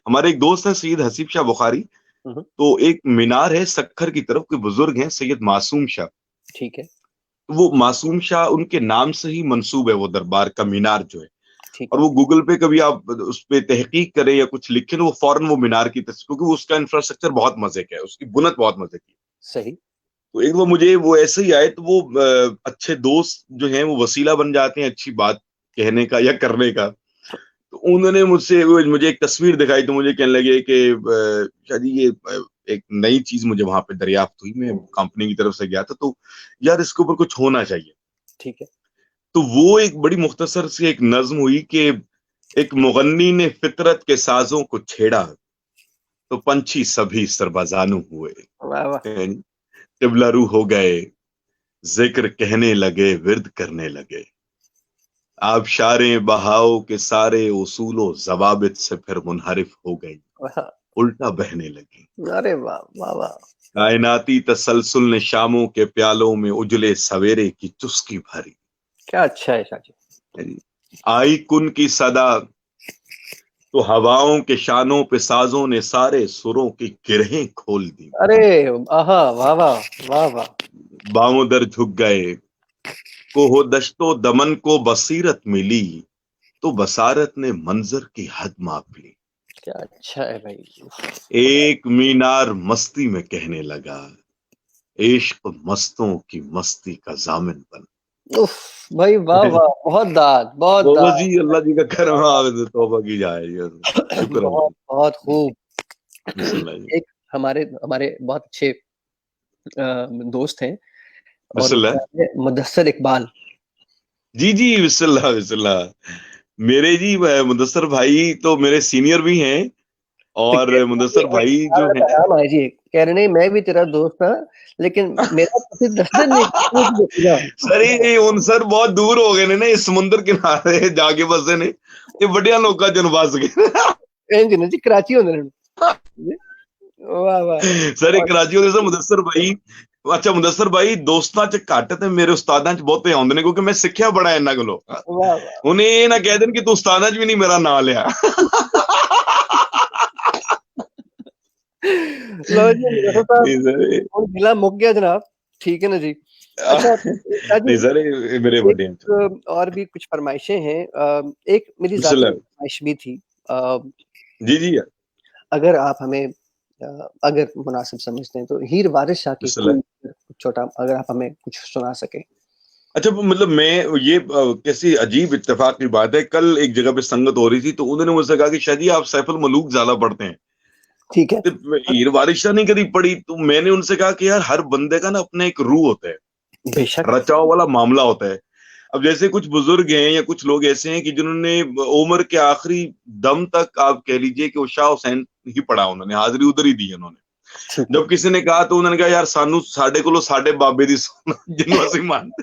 ہمارے ایک دوست ہیں سید حسیب شاہ بخاری، تو ایک مینار ہے سکھر کی طرف، کوئی بزرگ ہیں سید معصوم شاہ، ٹھیک ہے وہ معصوم شاہ ان کے نام سے ہی منسوب ہے وہ دربار کا مینار جو ہے، ٹھیک اور ہے وہ گوگل پہ کبھی آپ اس پہ تحقیق کریں یا کچھ لکھیں وہ فوراً وہ مینار کی تصویر، کیونکہ اس کا انفراسٹرکچر بہت مزے کا ہے، اس کی بنت بہت مزے کی ہے۔ صحیح تو ایک وہ مجھے وہ ایسے ہی آئے، تو وہ اچھے دوست جو ہیں وہ وسیلہ بن جاتے ہیں اچھی بات کہنے کا یا کرنے کا، تو انہوں نے مجھے ایک تصویر دکھائی، تو مجھے کہنے لگے کہ شاید یہ ایک نئی چیز مجھے وہاں پہ دریافت ہوئی، میں کمپنی کی طرف سے گیا تھا، تو یار اس کے اوپر کچھ ہونا چاہیے، ٹھیک ہے تو وہ ایک بڑی مختصر سی ایک نظم ہوئی کہ ایک مغنی نے فطرت کے سازوں کو چھیڑا تو پنچھی سبھی سربازانو ہوئے، واہ واہ قبلہ رو ہو گئے، ذکر کہنے لگے، ورد کرنے لگے، آبشاریں بہاؤ کے سارے اصول و ضوابط سے پھر منحرف ہو گئی، الٹا بہنے لگی، ارے واہ واہ واہ کائناتی تسلسل نے شاموں کے پیالوں میں اجلے سویرے کی چسکی بھری، کیا اچھا ہے شاہ جی آئی کن کی صدا تو ہواؤں کے شانوں پہ سازوں نے سارے سروں کی گرہیں کھول دی، ارے آہا واہ واہ واہ واہ باؤں در جھک گئے، کوہ دشت و دمن کو بصیرت ملی تو بصارت نے منظر کی حد ماپ لی، کیا اچھا ہے بھائی ایک مینار مستی میں کہنے لگا، عشق مستوں کی مستی کا ضامن بن، اف بھائی واہ واہ بہت داد بہت بابا داد جی اللہ جی کا کرم ہے، توبہ کی جائے، شکر ہے بہت بہت خوب بسم اللہ جی، ایک ہمارے بہت اچھے دوست ہیں اور بسم ان کا اللہ نام ہے مدثر اقبال جی جی، بسم اللہ بسم اللہ، میرے جی مدثر بھائی تو میرے سینئر بھی ہیں، اور مدثر بھائی جو ہے پیغام آئے جی، کہہ رہے نہیں میں بھی تیرا دوست تھا لیکن میرا پتی 10 دن نہیں سر یہ ان سر بہت دور ہو گئے نا اس سمندر کنارے جا کے بسے نے یہ بڑیا لوکا جن بس گئے جی کراچی ہوندے نے واہ واہ سر یہ کراچی ہوندے سر مدثر بھائی اچھا مدثر بھائی دوستاں چ گھٹ تے میرے استاداں چ بہتے آوندے نے کیونکہ میں سکھیا بڑا انہاں کولوں انہیں یہ نہ کہہ دین کہ تو استاداں چ بھی نہیں میرا نام لیا لو جی صاحب ضلع مک گیا جناب ٹھیک ہے نا جی اچھا نہیں سر میرے بڑے اور بھی کچھ فرمائشیں ہیں ایک میری ذاتی فرمائش بھی تھی جی جی اگر آپ ہمیں اگر مناسب سمجھتے ہیں تو ہیر وارث شاہ کی چھوٹا اگر آپ ہمیں کچھ سنا سکیں. اچھا مطلب میں یہ کیسی عجیب اتفاق کی بات ہے کل ایک جگہ پہ سنگت ہو رہی تھی تو انہوں نے مجھ سے کہا کہ شاہ جی آپ سیف الملوک زیادہ پڑھتے ہیں. ٹھیک ہے ہیر وارث شاہ نہیں کبھی پڑھی تو میں نے ان سے کہا کہ یار ہر بندے کا نا اپنا ایک روح ہوتا ہے بے شک رچاؤ والا معاملہ ہوتا ہے. اب جیسے کچھ بزرگ ہیں یا کچھ لوگ ایسے ہیں کہ جنہوں نے عمر کے آخری دم تک آپ کہہ لیجئے کہ وہ شاہ حسین ہی پڑھا انہوں نے حاضری ادھر ہی دی انہوں نے. جب کسی نے کہا تو انہوں نے کہا یار سانو ساڈے کولو ساڈے بابے دی سن جنوں اسی مانتے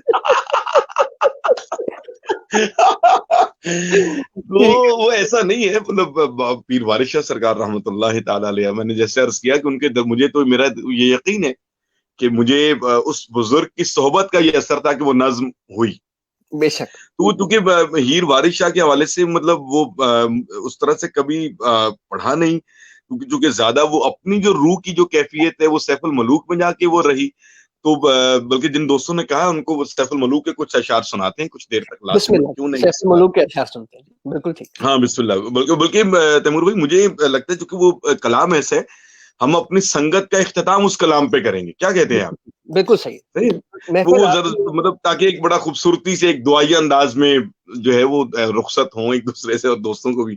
وہ ایسا نہیں ہے. مطلب پیر وارث شاہ سرکار رحمۃ اللہ تعالی علیہ میں نے جیسے عرض کیا کہ ان کے مجھے تو میرا یہ یقین ہے کہ مجھے اس بزرگ کی صحبت کا یہ اثر تھا کہ وہ نظم ہوئی. بے شک تو چونکہ ہیر وارث شاہ کے حوالے سے مطلب وہ اس طرح سے کبھی پڑھا نہیں کیونکہ چونکہ زیادہ وہ اپنی جو روح کی جو کیفیت ہے وہ سیف الملوک میں جا کے وہ رہی. تو بلکہ جن دوستوں نے کہا ان کو سیف الملوک کے کچھ اشعار سناتے ہیں کچھ دیر تک بسم اللہ کیوں نہیں سیف الملوک کے اشعار سنتے ہیں بالکل ٹھیک. ہاں بسم اللہ بلکہ تیمور بھائی مجھے لگتا ہے چونکہ وہ کلام ایسا ہے ہم اپنی سنگت کا اختتام اس کلام پہ کریں گے. کیا کہتے ہیں آپ؟ بالکل صحیح وہ مطلب تاکہ ایک بڑا خوبصورتی سے ایک دعائی انداز میں جو ہے وہ رخصت ہوں ایک دوسرے سے اور دوستوں کو بھی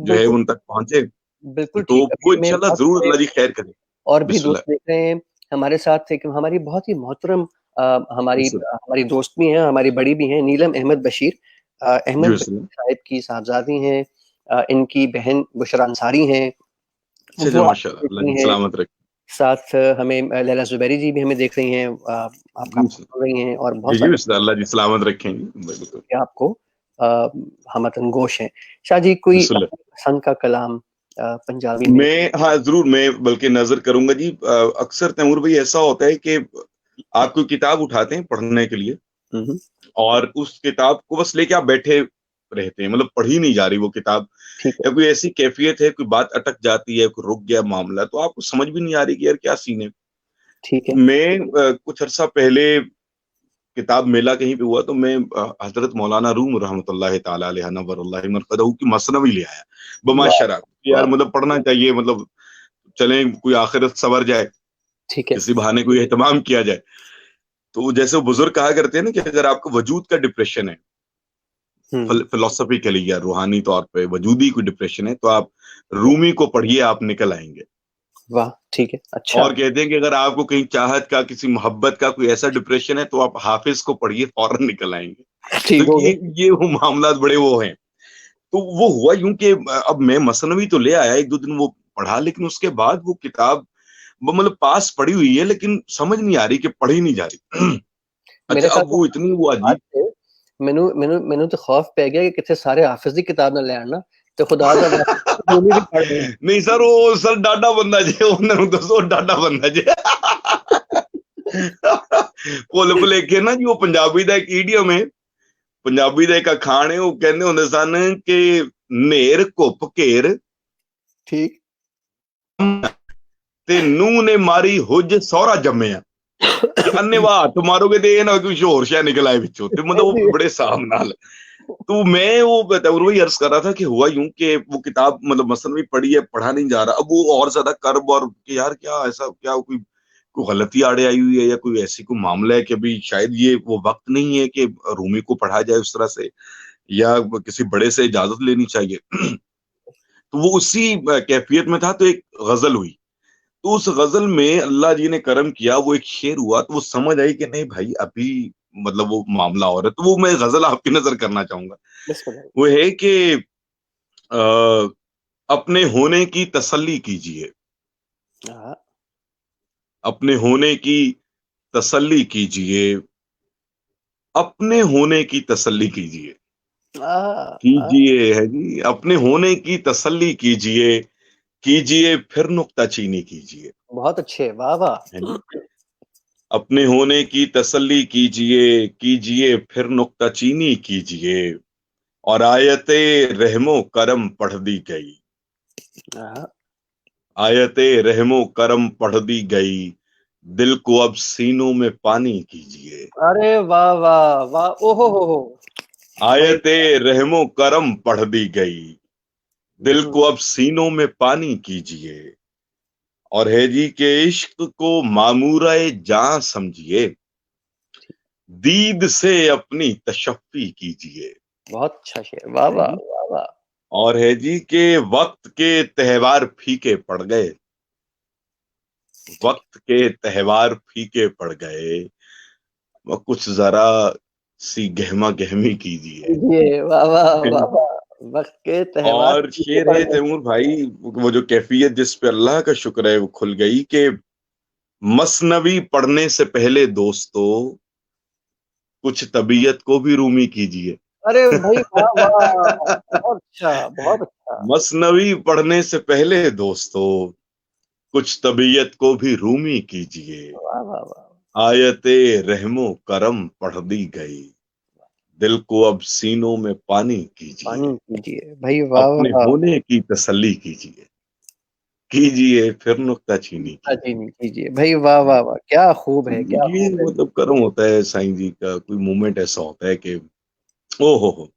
جو ہے ان تک پہنچے. بالکل تو وہ انشاءاللہ ضرور اللہ جی خیر کرے. اور بھی دوست دیکھ رہے ہیں ہمارے ساتھ تھے کہ ہماری بہت ہی محترم ہماری دوست بھی ہیں ہماری بڑی بھی ہیں نیلم احمد بشیر احمد صاحب کی صاحبزادی ہیں ان کی بہن بشرا انصاری ہیں سلامت رکھیں. ساتھ ہمیں لیلا زبیری جی بھی ہمیں دیکھ رہی ہیں آپ کا سن رہی ہیں اور بہت سارے اللہ جی سلامت رکھیں گے آپ کو ہمتن گوش ہیں. شاہ جی کوئی پسند کا کلام پنجابی میں ہاں ضرور میں بلکہ نظر کروں گا جی. اکثر تیمور بھائی ایسا ہوتا ہے کہ آپ کوئی کتاب اٹھاتے ہیں پڑھنے کے لیے اور اس کتاب کو بس لے کے آپ بیٹھے رہتے ہیں مطلب پڑھی نہیں جا رہی وہ کتاب یا کوئی ایسی کیفیت ہے کوئی بات اٹک جاتی ہے کوئی رک گیا معاملہ تو آپ کو سمجھ بھی نہیں آ رہی کہ یار کیا سین ہے. میں کچھ عرصہ پہلے کتاب میلہ کہیں پہ ہوا تو میں حضرت مولانا روم رحمۃ اللہ تعالی علیہ نور اللہ مرقدہ کی مثنوی لے آیا بماشرہ یار مطلب پڑھنا چاہیے مطلب چلیں کوئی آخرت سنور جائے کسی بہانے کوئی اہتمام کیا جائے. تو جیسے وہ بزرگ کہا کرتے ہیں نا کہ اگر آپ کو وجود کا ڈپریشن ہے فلسفیکلی یا روحانی طور پہ وجودی کوئی ڈپریشن ہے تو آپ رومی کو پڑھیے آپ نکل آئیں گے. واہ ٹھیک ہے اچھا. اور کہتے ہیں کہ اگر آپ کو کہیں چاہت کا کسی محبت کا کوئی ایسا ڈپریشن ہے تو آپ حافظ کو پڑھیے فوراً نکل آئیں گے. تو یہ وہ معاملات بڑے وہ ہیں. تو وہ ہوا یوں کہ اب میں مثنوی تو لے آیا ایک دو دن وہ پڑھا لیکن اس کے بعد وہ کتاب مطلب پاس پڑھی ہوئی ہے لیکن سمجھ نہیں آ رہی کہ پڑھی نہیں جا رہی. اچھا اب وہ اتنی وہ عجیب مینوں تو خوف پہ گیا کہ کتنے سارے حافظ کی کتاب نہ لے آنا تو خدا دا نہیں سر وہ سر ڈاڈا بندہ جی انہوں دسو ڈاڈا بندہ جی بھول بھلیکھے نا جی وہ پنجابی دا ایک ایڈیم ہے پنجابی دا ایک اکھان ہے وہ کہندے ہوندے سن کہ نیر کپ گھیر ٹھیک تے نو نے ماری حج سورا جمیا کہ انے واہ ہاتھ مارو گے تے نہ کچھ اور شے نکل آئے وچوں تے مطلب وہ بڑے صاحب نال. تو میں وہ وہی عرض کر رہا تھا کہ ہوا یوں کہ وہ کتاب مطلب مثنوی پڑھی ہے پڑھا نہیں جا رہا. اب وہ اور زیادہ کرب اور کہ یار کیا ایسا کیا کوئی غلطی آڑے آئی ہوئی ہے یا کوئی ایسی کوئی معاملہ ہے کہ ابھی شاید یہ وہ وقت نہیں ہے کہ رومی کو پڑھا جائے اس طرح سے یا کسی بڑے سے اجازت لینی چاہیے. تو وہ اسی کیفیت میں تھا تو ایک غزل ہوئی. تو اس غزل میں اللہ جی نے کرم کیا وہ ایک شعر ہوا تو وہ سمجھ آئی کہ نہیں بھائی ابھی مطلب وہ معاملہ ہو رہا ہے. تو وہ میں غزل آپ کی نظر کرنا چاہوں گا. وہ ہے کہ अपने होने की तसल्ली कीजिए, हाँ, अपने होने की तसल्ली कीजिए, अपने होने की तसल्ली कीजिए। हाँ, हाँ, कीजिए है जी, अपने होने की तसल्ली कीजिए, कीजिए फिर नुक्ताचीनी कीजिए, बहुत अच्छे, वाह, वाह! है जी। अपने होने की तसल्ली कीजिए, कीजिए फिर नुक्ताचीनी कीजिए, और आयते रहमो करम पढ़ दी गई, हाँ, आयते रहमो करम पढ़ दी गई, दिल को अब सीनों में पानी कीजिए। अरे वाह, वाह, वाह! ओहो हो! भाई आयते रहमो करम पढ़ दी गई, दिल हुँ, को अब सीनों में पानी कीजिए, और है जी के इश्क को मामूराए जां समझिए, दीद से अपनी तशफ़ी कीजिए। बहुत अच्छा शेर, वाह, है वाह, जी। वाह, वाह! और है जी के वक्त के त्योहार फीके पड़ गए, ठीक वक्त के त्योहार फीके पड़ गए, कुछ जरा सी गहमा गहमी कीजिए। कीजिए, वाह, वाह, वाह, वाह! वक़्त के त्योहार और फीके शेर पड़ है गए। तैमूर भाई, वो जो कैफियत जिस पे अल्लाह का शुक्र है वो खुल गई कि मसनवी पढ़ने से पहले दोस्तों कुछ तबीयत को भी रूमी कीजिए। अरे भाई वाह, वाह! बहुत अच्छा, बहुत अच्छा। मसनवी पढ़ने से पहले दोस्तों कुछ तबीयत को भी रूमी कीजिए, वाह, वाह, वाह! आयते रहमो करम पढ़ दी गई, दिल को अब सीनों में पानी कीजिए, पानी कीजिए, भाई वाह, अपने वाह! होने की तसल्ली कीजिए, कीजिए फिर नुक्ताचीनी जी, कीजिए। नहीं कीजिए, भाई वाह, वाह, वाह! क्या खूब है, क्या ये खूब है। मतलब कर्म होता है साईं जी का, कोई मोमेंट ऐसा होता है कि ओ हो।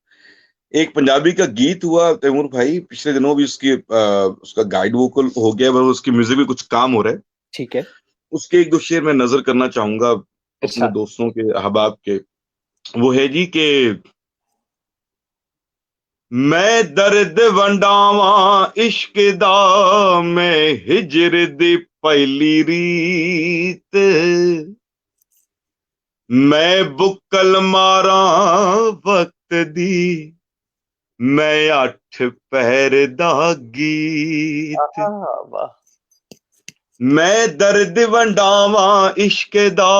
एक पंजाबी का गीत हुआ तैमूर भाई, पिछले दिनों भी उसका गाइड वोकल हो गया है, उसकी म्यूजिक में कुछ काम हो रहा है। ठीक है, उसके एक दो शेर मैं नजर करना चाहूंगा अपने इरशाद। दोस्तों के, अहबाब के। वो है जी के मैं दर्द वंडावा इश्क दा, मैं हिजर दी पहली रीत, मैं बुक्कल मारा वक्त दी, मैं अठ पहर दा गीत, वाह! मैं दर्द वंडावा इश्क दा,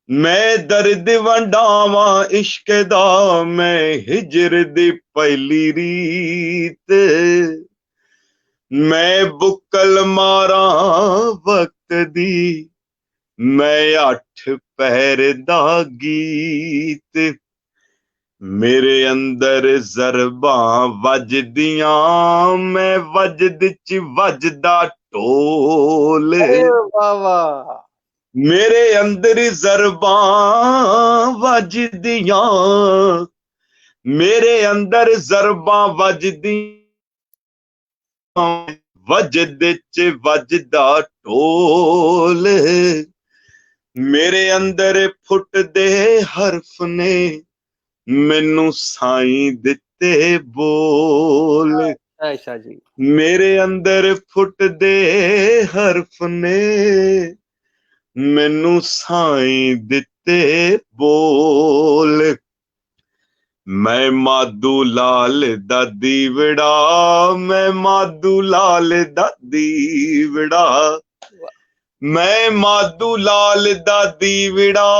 मैं दर्द वंडावा इश्क दा, मैं हिजर दी पहली रीत, मैं बुक्कल मारा वक्त दी, मैं अठ पहर दा गीत, मेरे अंदर जरबा वजदियां, मैं वजद च वजदा ढोल, अरे वाह, वाह! मेरे अंदर जरबा वजदियां, मेरे अंदर जरबा वजदियां, वजद च वजदा ढोल, मेरे अंदर फुटदे हरफ ने मैनू साईं दिते बोल, आयशा जी। मेरे अंदर फुटदे हरफ ने मैनू साईं दिते बोल, मैं माधू लाल दा दीवड़ा, मैं माधू लाल दा दीवड़ा, वाह! मैं माधू लाल दा दीवड़ा,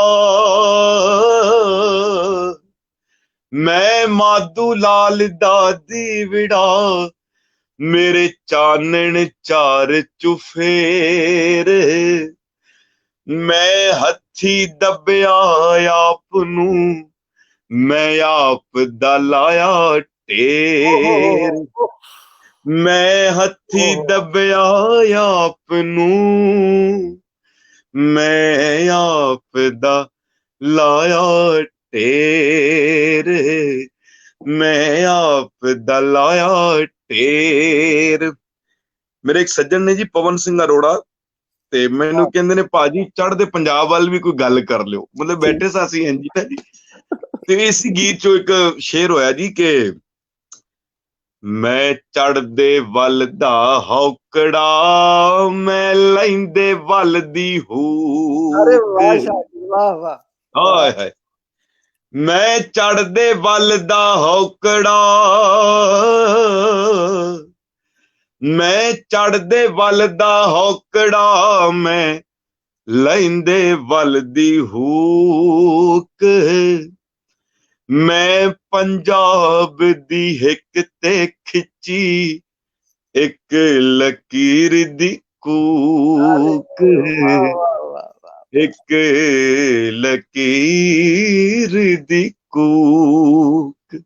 मैं माधू लाल दा दीवड़ा, मेरे चानन चार चुफेर, मैं हथी दबिया आप नू, मैं आप दा लाया ओहो हो ढेर, हो! मैं हथी ओहो! दबिया आप नू, मैं आप दा लाया ढेर, मैं आप दा लाया ढेर। ਮੇਰੇ ਇੱਕ ਸੱਜਣ ਨੇ ਜੀ ਪਵਨ ਸਿੰਘ ਅਰੋੜਾ, ਤੇ ਮੈਨੂੰ हाँ, ਕਹਿੰਦੇ ਨੇ ਭਾਜੀ ਚੜ੍ਹਦੇ ਪੰਜਾਬ ਵੱਲ ਵੀ ਕੋਈ ਗੱਲ ਕਰ ਲਿਓ, ਮਤਲਬ ठीक। ਬੈਠੇ ਸਾਂ ਅਸੀਂ ਇੰਜ ਹੀ ਨਾ ਜੀ। ਤੇ ਇਸ ਗੀਤ ਚੋਂ ਇੱਕ ਸ਼ੇਰ ਹੋਇਆ ਜੀ ਕਿ ਮੈਂ ਚੜ੍ਹਦੇ ਵੱਲ ਦਾ ਹੌਕੜਾ, ਮੈਂ ਲੈਂਦੇ ਵੱਲ ਦੀ अरे ਹੂਕ, वाह शाह जी, वाह, वाह! वाह! ਹਾਏ ਹਾਏ, ਮੈਂ ਚੜਦੇ ਵੱਲ ਦਾ ਹੌਕੜਾ, ਮੈਂ ਚੜਦੇ ਵੱਲ ਦਾ ਹੌਕੜਾ, ਮੈਂ ਲੈਂਦੇ ਵੱਲ ਦੀ ਹੂਕ, ਮੈਂ ਪੰਜਾਬ ਦੀ ਹਿੱਕ ਤੇ ਖਿੱਚੀ ਇੱਕ ਲਕੀਰ ਦੀ ਕੂਕ, वाह वाह वाह वाह। ਇੱਕ ਲਕੀਰ ਦੀ ਕੂਕ।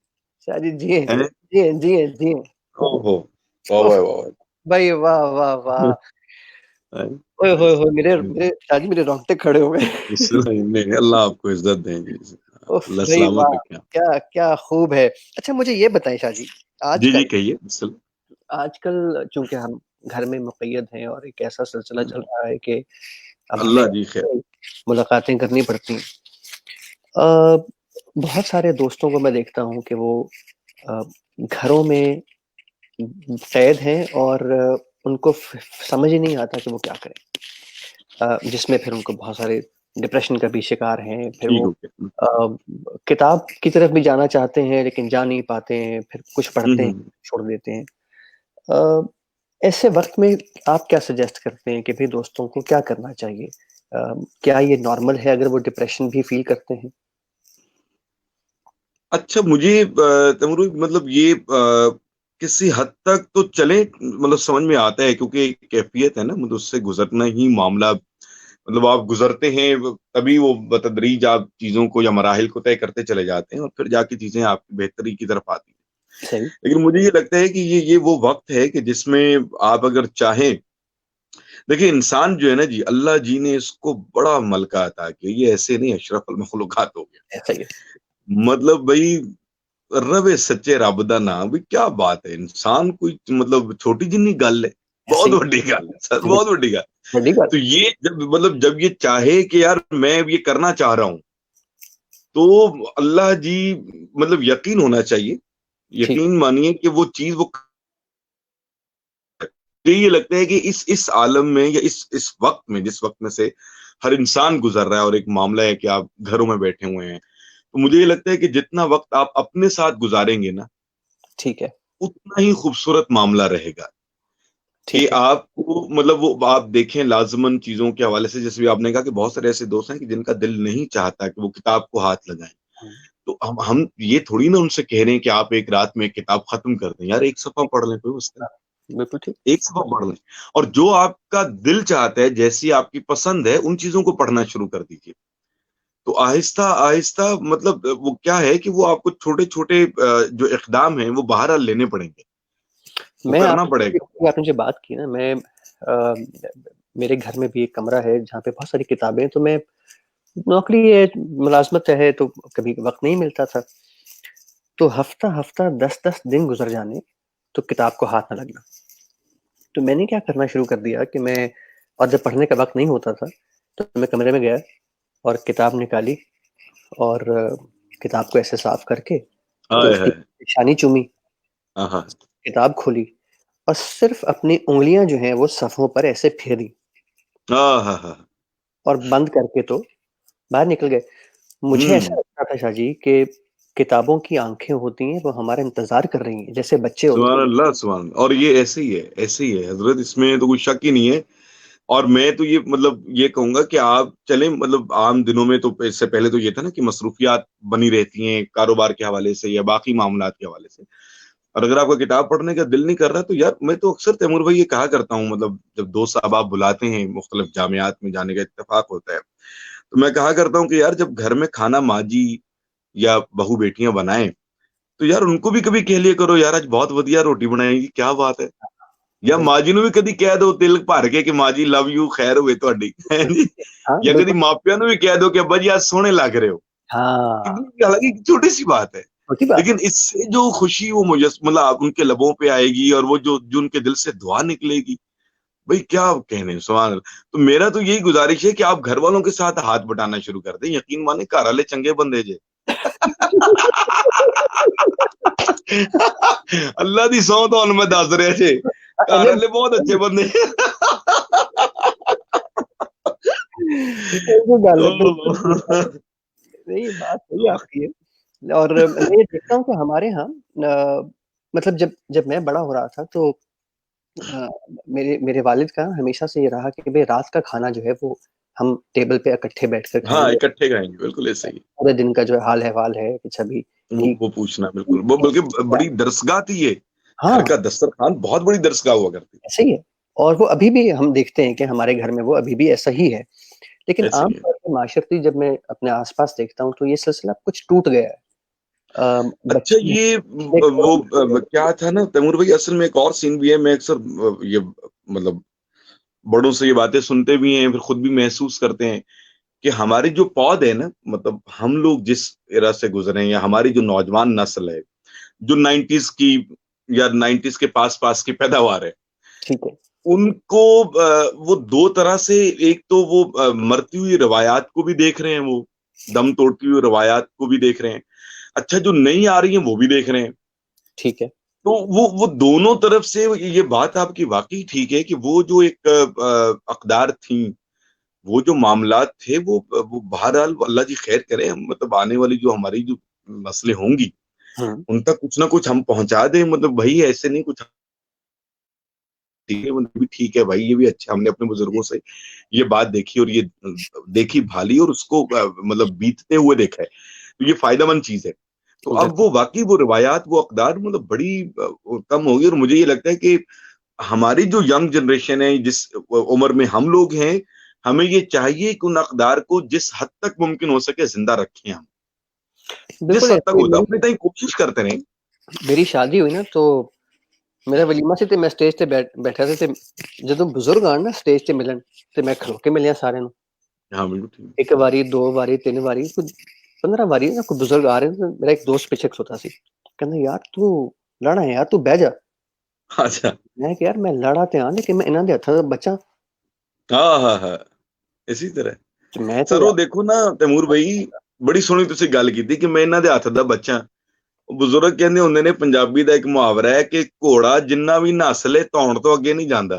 शाह जी जिए हैं? जिए जिए जिए ओहो, वाह वाह वाह भाई, वाह वाह वाह। वाह। ओए होए होए, मेरे नहीं, मेरे शाह जी, मेरे रोंगटे खड़े हो गए। नहीं, अल्लाह आपको इज्जत दें जी, उफ अल्लाह भाई सलामत वाह, रखें। क्या क्या खूब है। अच्छा मुझे ये बताएं शाह जी, जी जी आजकल कहिए बिल्कुल। आजकल चूंकि हम घर में मुक़य्यद हैं और एक ऐसा सिलसिला चल रहा है कि अब हमें अल्लाह जी खैर। मुलाकातें करनी पड़ती हैं। अ, बहुत सारे दोस्तों को मैं देखता हूँ कि वो अ, घरों में कैद हैं और उनको समझ ही नहीं आता कि वो क्या करें। जिसमें फिर उनको बहुत सारे डिप्रेशन का भी शिकार हैं, फिर ठीक वो हो गया। किताब की तरफ भी जाना चाहते हैं लेकिन जा नहीं पाते हैं, फिर कुछ पढ़ते हैं, छोड़ देते हैं। अ, ऐसे वक्त में आप क्या सजेस्ट करते हैं कि भाई दोस्तों को क्या करना चाहिए? क्या ये नॉर्मल है अगर वो डिप्रेशन भी फील करते हैं? अच्छा मुझे तमरू मतलब ये किसी हद तक तो चले मतलब समझ में आता है क्योंकि एक कैफियत है ना मतलब उससे गुजरना ही मामला मतलब आप गुजरते हैं तभी वो बतदरीज आप चीजों को या मराहिल को तय करते चले जाते हैं और फिर जाके चीजें आपकी बेहतरी की तरफ आती हैं। सही। लेकिन मुझे ये लगता है कि ये वो वक्त है कि जिसमें आप अगर चाहें देखिए इंसान जो है ना जी अल्लाह जी ने इसको बड़ा मलका अता किया ये ऐसे नहीं अशरफ अल मखलूकात हो गया सही है। मतलब भाई रवे सच्चे रब दा नाम भी क्या बात है इंसान कोई मतलब छोटी जिन्नी गल है बहुत सही। बड़ी गल है सर बड़ी बहुत बड़ी गल बड़ी बात। तो ये जब मतलब जब ये चाहे कि यार मैं ये करना चाह रहा हूं तो अल्लाह जी मतलब यकीन होना चाहिए ठीक। यकीन मानिए कि वो चीज वो ये लगता है कि इस आलम में या इस वक्त में जिस वक्त में से हर इंसान गुजर रहा है और एक मामला है कि आप घरों में बैठे हुए हैं तो मुझे ये लगता है कि जितना वक्त आप अपने साथ गुजारेंगे ना ठीक है। उतना ही खूबसूरत मामला रहेगा कि ठीक है। आपको मतलब वो आप देखें लाजमन चीजों के हवाले से जैसे भी आपने कहा कि बहुत सारे ऐसे दोस्त हैं कि जिनका दिल नहीं चाहता कि वो किताब को हाथ लगाएं तो हम ये थोड़ी ना उनसे कह रहे हैं कि आप एक रात में एक किताब खत्म कर दें यार एक सफा पढ़ लें कोई मसला बिल्कुल ठीक। नहीं, एक सफा पढ़ लें और जो आपका दिल चाहता है जैसी आपकी पसंद है उन चीजों को पढ़ना शुरू कर दीजिए तो आहिस्ता आहिस्ता मतलब वो क्या है कि वो आपको छोटे छोटे जो इकदाम है वो बहरहाल लेने पड़ेंगे वो मैं करना पड़ेगा आपने जो बात की ना, मैं मेरे घर में भी एक कमरा है जहाँ पे बहुत सारी किताबें हैं, तो मैं नौकरी है, मुलाजमत है, तो कभी वक्त नहीं मिलता था, तो हफ्ता हफ्ता 10-10 दिन गुजर जाने तो किताब को हाथ न लगना। तो मैंने क्या करना शुरू कर दिया कि मैं, और जब पढ़ने का वक्त नहीं होता था तो मैं कमरे में गया और किताब निकाली और किताब को ऐसे साफ करके तो हाय उसकी हाय निशानी चूमी, हाँ हाँ किताब खोली और सिर्फ अपनी उंगलियां जो हैं वो सफ़ों पर ऐसे फेरी हाँ हाँ हाँ और बंद करके तो बाहर निकल गए। मुझे ऐसा हम्म लगता था शाह जी कि किताबों की आंखें होती हैं, वो हमारा इंतजार कर रही हैं जैसे बच्चे होते सुभान हैं। अल्लाह सुभान अल्लाह। और ये ऐसे ही है हजरत इसमें तो कोई शक ही नहीं है और मैं तो ये मतलब ये कहूंगा कि आप चलें मतलब आम दिनों में तो इससे पहले तो ये था ना कि मसरूफियात बनी रहती हैं कारोबार के हवाले से या बाकी मामलात के हवाले से और अगर आपका किताब पढ़ने का दिल नहीं कर रहा तो यार मैं तो अक्सर तैमूर भाई ये कहा करता हूँ मतलब जब दोस्त साहब आप बुलाते हैं मुख्तलिफ जामियात में जाने का इत्तेफाक होता है तो मैं कहा करता हूँ कि यार जब घर में खाना माजी या बहू बेटियां बनाएं तो यार उनको भी कभी कह लिया करो यार आज बहुत बढ़िया रोटी बनाएगी क्या बात है ਜਾਂ बिल्कुल। ਮਾਜੀ ਨੂੰ ਵੀ ਕਦੀ ਕਹਿ ਦਿਓ ਦਿਲ ਭਰ ਕੇ ਕਿ ਮਾਜੀ ਲਵ ਯੂ ਖੈਰ ਹੋਵੇ ਤੁਹਾਡੀ ਹੈ ਜੀ हाँ ਜਾਂ ਕਦੀ बिल्कुल। ਮਾਪਿਆਂ ਨੂੰ ਵੀ ਕਹਿ ਦਿਓ ਕਿ ਅੱਬਾ ਜੀ आज सोने लग रहे हो हाँ, हालांकि छोटी सी बात है छोटी बात है। लेकिन इससे जो खुशी वो मतलब आप उनके लबों पे आएगी और वो जो उनके दिल से दुआ निकलेगी भाई क्या कहने सुभान अल्लाह। तो मेरा तो यही गुजारिश है कि आप घर वालों के साथ हाथ बटाना शुरू कर दें यकीन माने घर वाले चंगे बंदे जे अल्लाह दी सौं ਤੁਹਾਨੂੰ ਮੈਂ ਦੱਸ ਰਿਹਾ ਜੇ ਘਰ इन्हें वाले बहुत अच्छे बंदे बिल्कुल गल है, बिल्कुल। نہیں بات صحیح آپ کی ہے. اور میں یہ دیکھتا ہوں کہ ہمارے ہاں مطلب جب میں بڑا ہو رہا تھا تو میرے والد کا ہمیشہ سے یہ رہا کہ بھئی رات کا کھانا جو ہے وہ ہم ٹیبل پہ اکٹھے بیٹھ کر کھائیں ہاں گے. اکٹھے گائیں گے، بالکل ایسے ہی. پورے دن کا جو حال احوال ہے کہ سبھی ٹھیک. وہ پوچھنا بالکل، وہ بلکہ بڑی درسگاہ تھی یہ. ہاں گھر کا دسترخوان بہت بڑی درسگاہ ہوا کرتی. ایسے ہی ہے. اور وہ ابھی بھی ہم دیکھتے ہیں کہ ہمارے گھر میں وہ ابھی بھی ایسا ہی ہے. لیکن ایسے عام ہی ہے. طور پہ معاشرتی جب میں اپنے آس پاس دیکھتا ہوں تو یہ سلسلہ کچھ ٹوٹ گیا ہے. اچھا بچے یہ وہ کیا تھا نا تیمور بھائی، اصل میں ایک اور سین بھی ہے. میں اکثر یہ مطلب بڑوں سے یہ باتیں سنتے بھی ہیں، پھر خود بھی محسوس کرتے ہیں کہ ہماری جو پود ہے نا، مطلب ہم لوگ جس ایرا سے گزرے ہیں یا ہماری جو نوجوان نسل ہے جو 90s کی یا 90s کے پاس پاس کی پیداوار ہے، ٹھیک ہے. ان کو وہ دو طرح سے، ایک تو وہ مرتی ہوئی روایات کو بھی دیکھ رہے ہیں، وہ دم توڑتی ہوئی روایات کو بھی دیکھ رہے ہیں. اچھا جو نہیں آ رہی ہیں وہ بھی دیکھ رہے ہیں. ٹھیک ہے. تو وہ دونوں طرف سے یہ بات آپ کی واقعی ٹھیک ہے کہ وہ جو ایک اقدار تھیں، وہ جو معاملات تھے، وہ بہرحال اللہ جی خیر کرے، مطلب آنے والی جو ہماری جو نسلیں ہوں گی ہاں ان تک کچھ نہ کچھ ہم پہنچا دیں. مطلب بھائی ایسے نہیں کچھ ٹھیک ہے بھائی، یہ بھی اچھا، ہم نے اپنے بزرگوں سے یہ بات دیکھی اور یہ دیکھی بھالی اور اس کو مطلب بیتتے ہوئے دیکھا ہے، تو یہ فائدہ مند چیز ہے. تو اب بالکل وہ واقعی وہ روایات، وہ اقدار مطلب بڑی کم ہوگی. اور مجھے یہ لگتا ہے کہ ہماری جو ینگ جنریشن ہے، جس عمر میں ہم لوگ ہیں، ہمیں یہ چاہیے کہ ان اقدار کو جس حد تک ممکن ہو سکے زندہ رکھیں. ہم جس بالکل حد تک ایسے ہوتا اپنے تک کوشش کرتے رہیں. میری شادی ہوئی نا تو میرا ولیمہ سے تے میں سٹیج تے بیٹھا تھا تے جدوں بزرگ آن نا سٹیج تے ملن تے میں کھلو کے ملیا سارے نوں. ہاں بالکل ٹھیک. ایک باری 2 باری 3 باری 15 باری نا کوئی بزرگ آ رہے ہیں. میرا ایک دوست پیچھے کھلوتا سی، کہنا یار تو لڑا ہے یار، تو بہ جا. اچھا. میں کہ یار میں لڑا تے ہاں لیکن میں انہاں دے ہتھاں دا بچہ. ہاں ہاں ہاں اسی طرح میں تے سر وہ دیکھو نا تیمور بھائی، بڑی سونی تسی گل کیتی کہ میں انہاں دے ہاتھ دا بچہ. بزرگ کہندے ہوندے نے، پنجابی دا ایک محاورہ ہے کہ گھوڑا جنہ بھی نس لے تون تو اگے نہیں جاندا.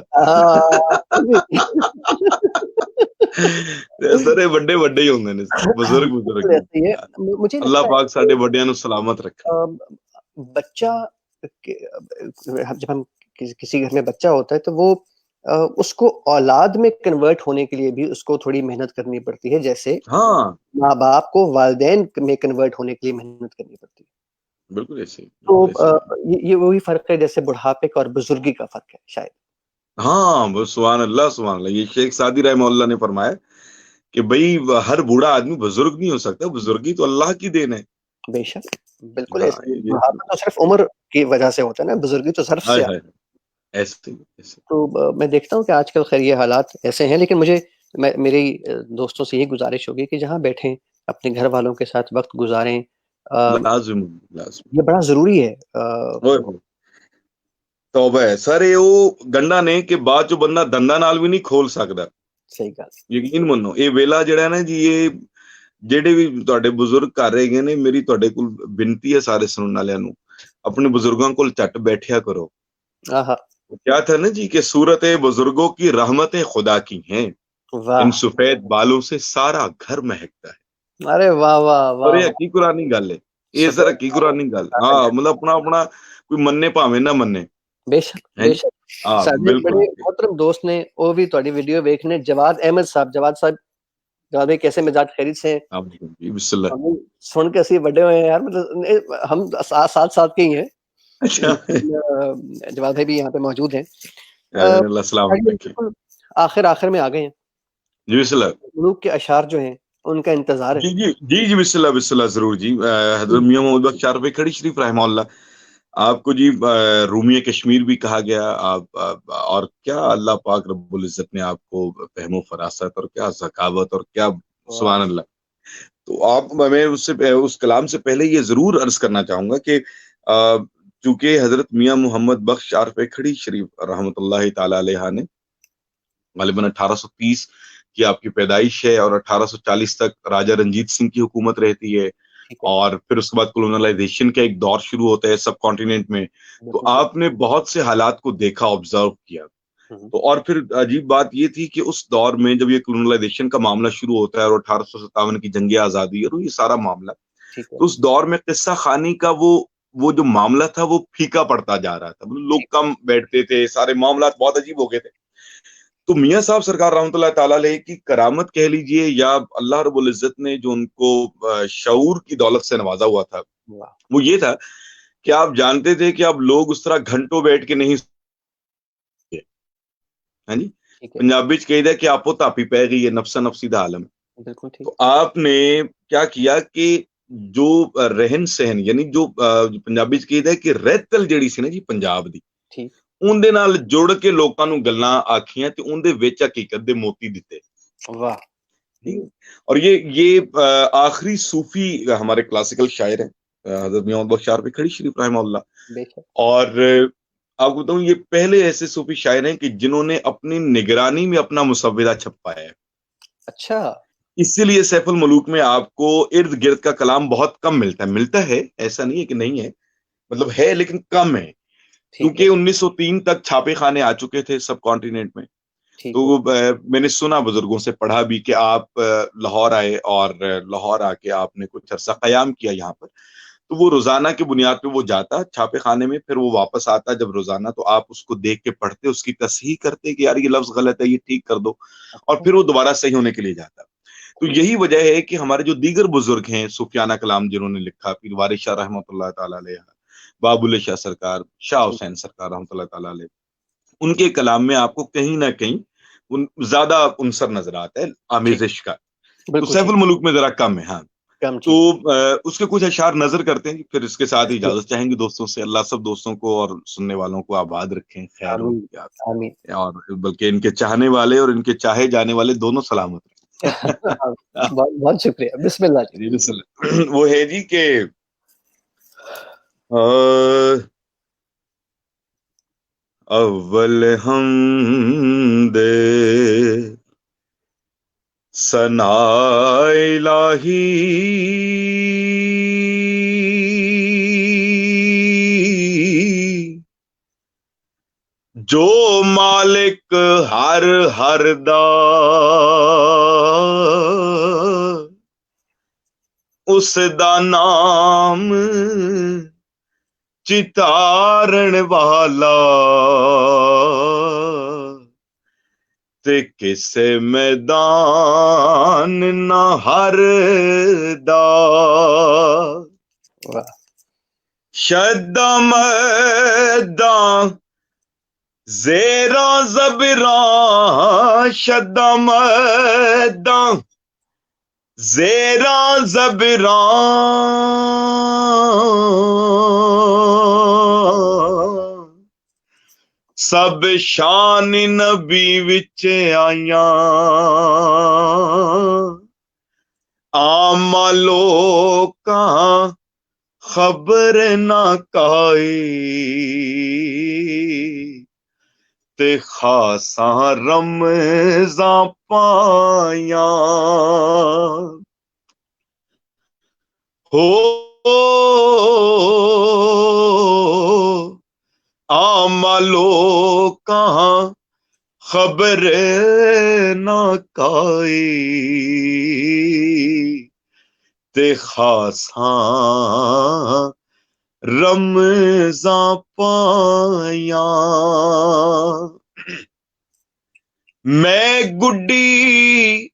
سر بڑے بڑے ہی ہوندے نے بزرگ بالکل ہی. ایسے ہی ہے. مجھے اللہ لگتا پاک ہے ساڈے بڑیاں نو سلامت رکھے. بچہ جب ہم کسی گھر میں بچہ ہوتا ہے تو وہ اس کو اولاد میں کنورٹ ہونے کے لیے بھی اس کو تھوڑی محنت کرنی پڑتی ہے، جیسے ہاں ماں باپ کو والدین میں کنورٹ ہونے کے لیے محنت کرنی پڑتی ہے. بالکل ایسے ہی، تو بالکل ایسے ہی. یہ وہی فرق ہے جیسے بڑھاپے کا اور بزرگی کا فرق ہے شاید. ہاں وہ سبحان اللہ سبحان اللہ. یہ شیخ سعدی رحمہ اللہ نے فرمایا کہ بھئی ہر بوڑھا آدمی بزرگ نہیں ہو سکتا، بزرگی تو اللہ کی دین ہے. بے شک بالکل ہاں ایسے ہی. یہ بڑھاپا تو صرف عمر کی وجہ سے ہوتا ہے نا، بزرگی تو صرف ہائے سے ہائے ایسے ہی ایسے. تو میں دیکھتا ہوں کہ آج کل خیر یہ حالات ایسے ہیں. لیکن مجھے میری دوستوں سے یہ گزارش ہوگی کہ جہاں بیٹھیں اپنے گھر والوں کے ساتھ وقت گزاریں. لازم لازم. یہ بڑا ضروری ہے. ہوئے ہوئے توبہ ہے سر. وہ گنڈا نے کہ بعد چ بندہ دندا نال بھی نہیں کھول سکتا. صحیح گل. یقین منو یہ ویلا جڑا ہے نا جی، یہ جہے بھی تواڈے بزرگ کر رہے گئے نے، میری تواڈے کول بنتی ہے سارے سنن والےاں نوں، اپنے بزرگاں کول چٹ بیٹھیا کرو. آہا کیا تھا نا جی کہ صورت بزرگوں کی رحمتیں خدا کی ہیں، ان واہ. سفید بالوں سے سارا گھر مہکتا ہے. ارے واہ واہ اور واہ یہ واہ. حقیقی قرآنی گل ہے. یہ سر سفید حقیقی بالوں قرآنی سے گل. سارا ہاں گھر. مطلب اپنا اپنا کوئی منے پاویں نہ منے. بے شک ہیں بے جی. شک. ہاں سارے بالکل. بڑے محترم دوست نے وہ بھی تہاڈی ویڈیو ویکھنے. جواد احمد صاحب، جواد بھائی کیسے مزاج خیریت سے ہیں؟ بسم اللہ. ہم سن کے اسی بڑے ہوئے ہیں یار، مطلب ہم ساتھ ساتھ کے ہی ہیں. اچھا لیکن جواد بھائی بھی یہاں پہ موجود ہیں. اللہ سلامت رکھے. بالکل آخر میں آ گئے ہیں. جی بسم اللہ. ملوک کے اشعار جو ہیں ان کا انتظار جی ہے. جی جی جی بسم اللہ بسم اللہ ضرور جی. حضرت میاں محمد بخش 4 کھڑی شریف رحمہ اللہ. آپ کو جی رومی کشمیر بھی کہا گیا. آپ اور کیا اللہ پاک رب العزت نے آپ کو فہم و فراست اور کیا ذکاوت اور کیا سبحان اللہ. تو آپ میں اس کلام سے پہلے یہ ضرور عرض کرنا چاہوں گا کہ چونکہ حضرت میاں محمد بخش 4 کھڑی شریف رحمۃ اللہ تعالی علیہ نے غالباً 1830 کی آپ کی پیدائش ہے اور 1840 تک راجہ رنجیت سنگھ کی حکومت رہتی ہے. ٹھیک ہے. اور پھر اس کے بعد کولونلائزیشن کا ایک دور شروع ہوتا ہے سب کانٹیننٹ میں. تو بالکل صحیح. آپ نے بہت سے حالات کو دیکھا، آبزرو کیا. تو اور پھر عجیب بات یہ تھی کہ اس دور میں جب یہ کولونائزیشن کا معاملہ شروع ہوتا ہے اور 1857 کی جنگ آزادی اور یہ سارا معاملہ، تو اس دور میں قصہ خانی کا وہ جو معاملہ تھا وہ پھیکا پڑتا جا رہا تھا، لوگ کم بیٹھتے تھے، سارے معاملات بہت عجیب ہو گئے تھے. تو میاں صاحب سرکار رحمۃ اللہ تعالیٰ علیہ کی کرامت کہہ لیجئے یا اللہ رب العزت نے جو ان کو شعور کی دولت سے نوازا ہوا تھا، وہ یہ تھا کہ آپ جانتے تھے کہ اب لوگ اس طرح گھنٹوں بیٹھ کے نہیں، ہاں جی، پنجابی چ کہیدا کہ آپ تاپی پی گئی ہے، نفسا نفسی دا عالم. تو آپ نے کیا کیا کہ جو رہن سہن یعنی جو پنجابی چ کہیدا کہ رہتل جیڑی سی نا جی پنجاب دی، اون دے نال جڑ کے لوکاں نو گلاں آکھیاں تے اون دے وچ حقیقت دے موتی دتے. واہ. اور یہ آخری صوفی ہمارے کلاسیکل شاعر ہیں حضرت میاں محمد بخش عرفی کھڑی شریف رحمہ اللہ. اور آپ کو بتاؤں یہ پہلے ایسے صوفی شاعر ہیں کہ جنہوں نے اپنی نگرانی میں اپنا مسودہ چھپایا ہے. اچھا. اسی لیے سیف الملوک میں آپ کو ارد گرد کا کلام بہت کم ملتا ہے، ایسا نہیں ہے کہ نہیں ہے، مطلب ہے لیکن کم ہے، کیونکہ 1903 تک چھاپے خانے آ چکے تھے سب کانٹیننٹ میں. تو میں نے سنا بزرگوں سے پڑھا بھی کہ آپ لاہور آئے اور لاہور آ کے آپ نے کچھ عرصہ قیام کیا یہاں پر. تو وہ روزانہ کی بنیاد پہ وہ جاتا چھاپے خانے میں، پھر وہ واپس آتا جب روزانہ، تو آپ اس کو دیکھ کے پڑھتے، اس کی تصحیح کرتے کہ یار یہ لفظ غلط ہے، یہ ٹھیک کر دو، اور پھر وہ دوبارہ صحیح ہونے کے لیے جاتا. تو یہی وجہ ہے کہ ہمارے جو دیگر بزرگ ہیں صوفیانہ کلام جنہوں نے لکھا، پیر وارث شاہ رحمۃ اللہ تعالیٰ علیہ، باب اللہ شاہ سرکار، شاہ حسین سرکار رحمۃ اللہ تعالیٰ علیہ، ان کے کلام میں آپ کو کہیں نہ کہیں زیادہ عنصر نظر آتا ہے آمیزش کا. تو سیف الملوک میں ذرا کم ہے. ہاں، تو اس کے کچھ اشعار نظر کرتے ہیں، پھر اس کے ساتھ ہی اجازت چاہیں گے دوستوں سے. اللہ سب دوستوں کو اور سننے والوں کو آباد رکھیں، خیر اور بلکہ ان کے چاہنے والے اور ان کے چاہے جانے والے دونوں سلامت رکھیں. بہت شکریہ. بسم اللہ جی. بسم اللہ. وہ ہے جی کہ اول حمد ثنا الہی جو مالک ہر دا اس دا نام چتارن والا تے کسے میدان نہ ہر دا شدہ میدان زیراں زبراں شدہ میدان زیراں زبراں سب شان نبی وچ آیاں عام لوکاں خبر نہ کائی تے خاصاں رمضاں پایاں ہو عام لوکاں خبر نہ کائی تے خاصاں رمضاں پایاں. میں گڈی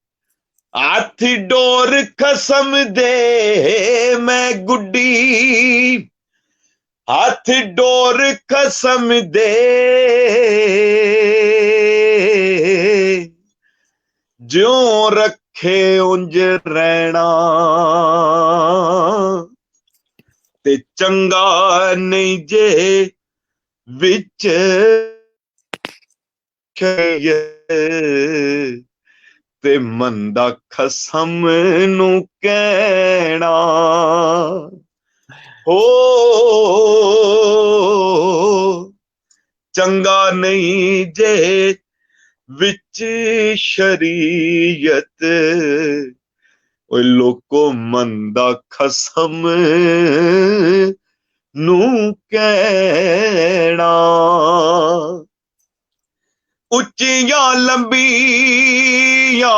ہاتھ ڈور قسم دے، میں گڈی ہاتھ ڈور قسم دے جوں رکھے انج رہنا تے چنگا نہیں جے وچ تے مندا خسم نو کہنا ہو چنگا نہیں جے وچ شریعت اوے لوکو مندا خسم نو کہنا ਉੱਚੀਆਂ ਲੰਬੀਆਂ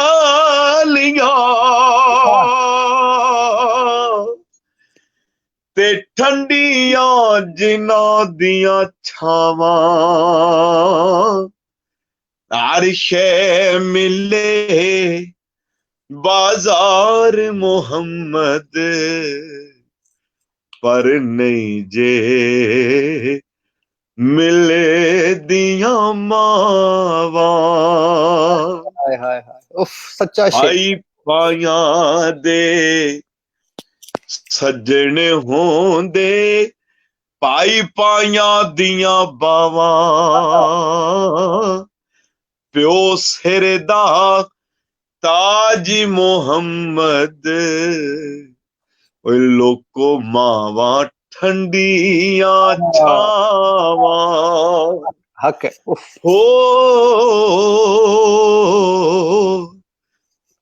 ਢਾਲੀਆਂ ਤੇ ਠੰਡੀਆਂ ਜਿਨ੍ਹਾਂ ਦੀਆਂ ਛਾਵਾਂ ਅਰਸ਼ੇ ਮਿਲੇ ਬਾਜ਼ਾਰ ਮੁਹੰਮਦ ਪਰ ਨਹੀਂ ਜੇ ਮਿਲੇ ਦੀਆਂ ਮਾਵਾਂ हाय हाय हाय उफ सच्चा शेर ਆਈ ਪਾਈਆਂ ਦੇ ਸੱਜਣ ਹੋਂਦੇ ਭਾਈ ਪਾਈਆਂ ਦੀਆਂ ਬਾਵਾਂ ਪਿਓ ਸਿਰ ਦਾ ਤਾਜ ਮੁਹੰਮਦ ਓਏ ਲੋਕੋ ਮਾਵਾਂ ਠੰਡੀਆਂ ਛਾਵਾਂ हक है उफ ਹੋ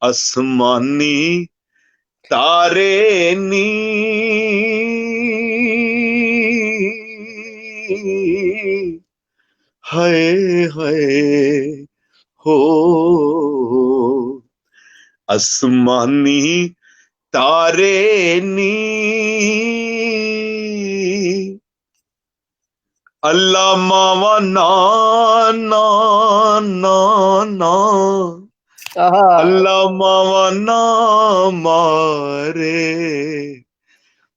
ਅਸਮਾਨੀ ਤਾਰੇ ਨੀ ਹਾਏ ਹਾਏ ਹੋ ਅਸਮਾਨੀ ਤਾਰੇ ਨੀ ਅੱਲਾ ਮਾਵਾ ਨਾ ਨਾ ਨਾ ਨਾ आहा ਅੱਲਾ ਮਾਵਾ ਨਾ ਮਾਰੇ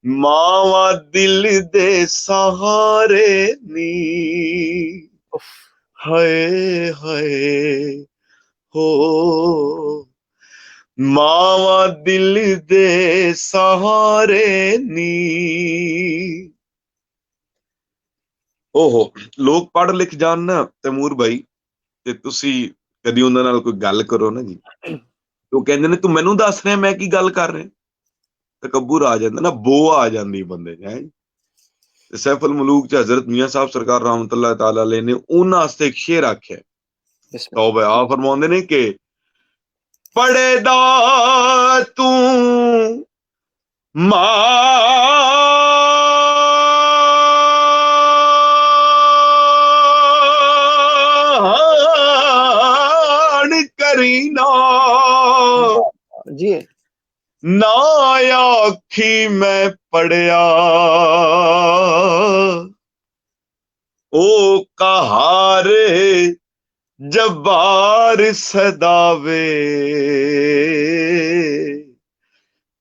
ਮਾਵਾ ਦਿਲ ਦੇ ਸਹਾਰੇ ਨੀ उफ ਹਾਏ ਹਾਏ ਹੋ ਮਾਵਾ ਦਿਲ ਦੇ ਸਹਾਰੇ ਨੀ ਓਹੋ ਲੋਕ ਪੜ੍ਹ ਲਿਖ ਜਾਣ ਨਾ ਤੈਮੂਰ ਬਾਈ ਤੇ ਤੁਸੀਂ ਕਦੀ ਉਹਨਾਂ ਨਾਲ ਕੋਈ ਗੱਲ ਕਰੋ ਨਾ ਜੀ ਉਹ ਕਹਿੰਦੇ ਨੇ ਤੂੰ ਮੈਨੂੰ ਦੱਸ ਰਿਹਾ ਮੈਂ ਕੀ ਗੱਲ ਕਰ ਰਿਹਾ ਤਕੱਬੁਰ ਆ ਜਾਂਦਾ ਨਾ ਬੋ ਆ ਜਾਂਦੀ ਬੰਦੇ ਚ ਹੈ ਤੇ ਸੈਫੁਲ ਮਲੂਕ ਚ ਹਜ਼ਰਤ ਮੀਆਂ ਸਾਹਿਬ ਸਰਕਾਰ ਰਹਿਮਤੁல்லாਹ ਤਾਲਾ ਅਲੈਹ ਨੇ ਉਹਨਾਂ ਵਾਸਤੇ ਇੱਕ ਸ਼ੇਰ ਆਖਿਆ बिस्मिल्लाह ਤੌਬਾ ਆ ਫਰਮਾਉਂਦੇ ਨੇ ਕਿ ਪੜਦਾ ਤੂੰ ਮਾਣ ਕਰੀ ਨਾ जी ਨਾ ਆਖੀ ਮੈਂ ਪੜਿਆ ਉਹ ਕਹਾਰ ਜਬਾਰ ਸਦਾਵੇ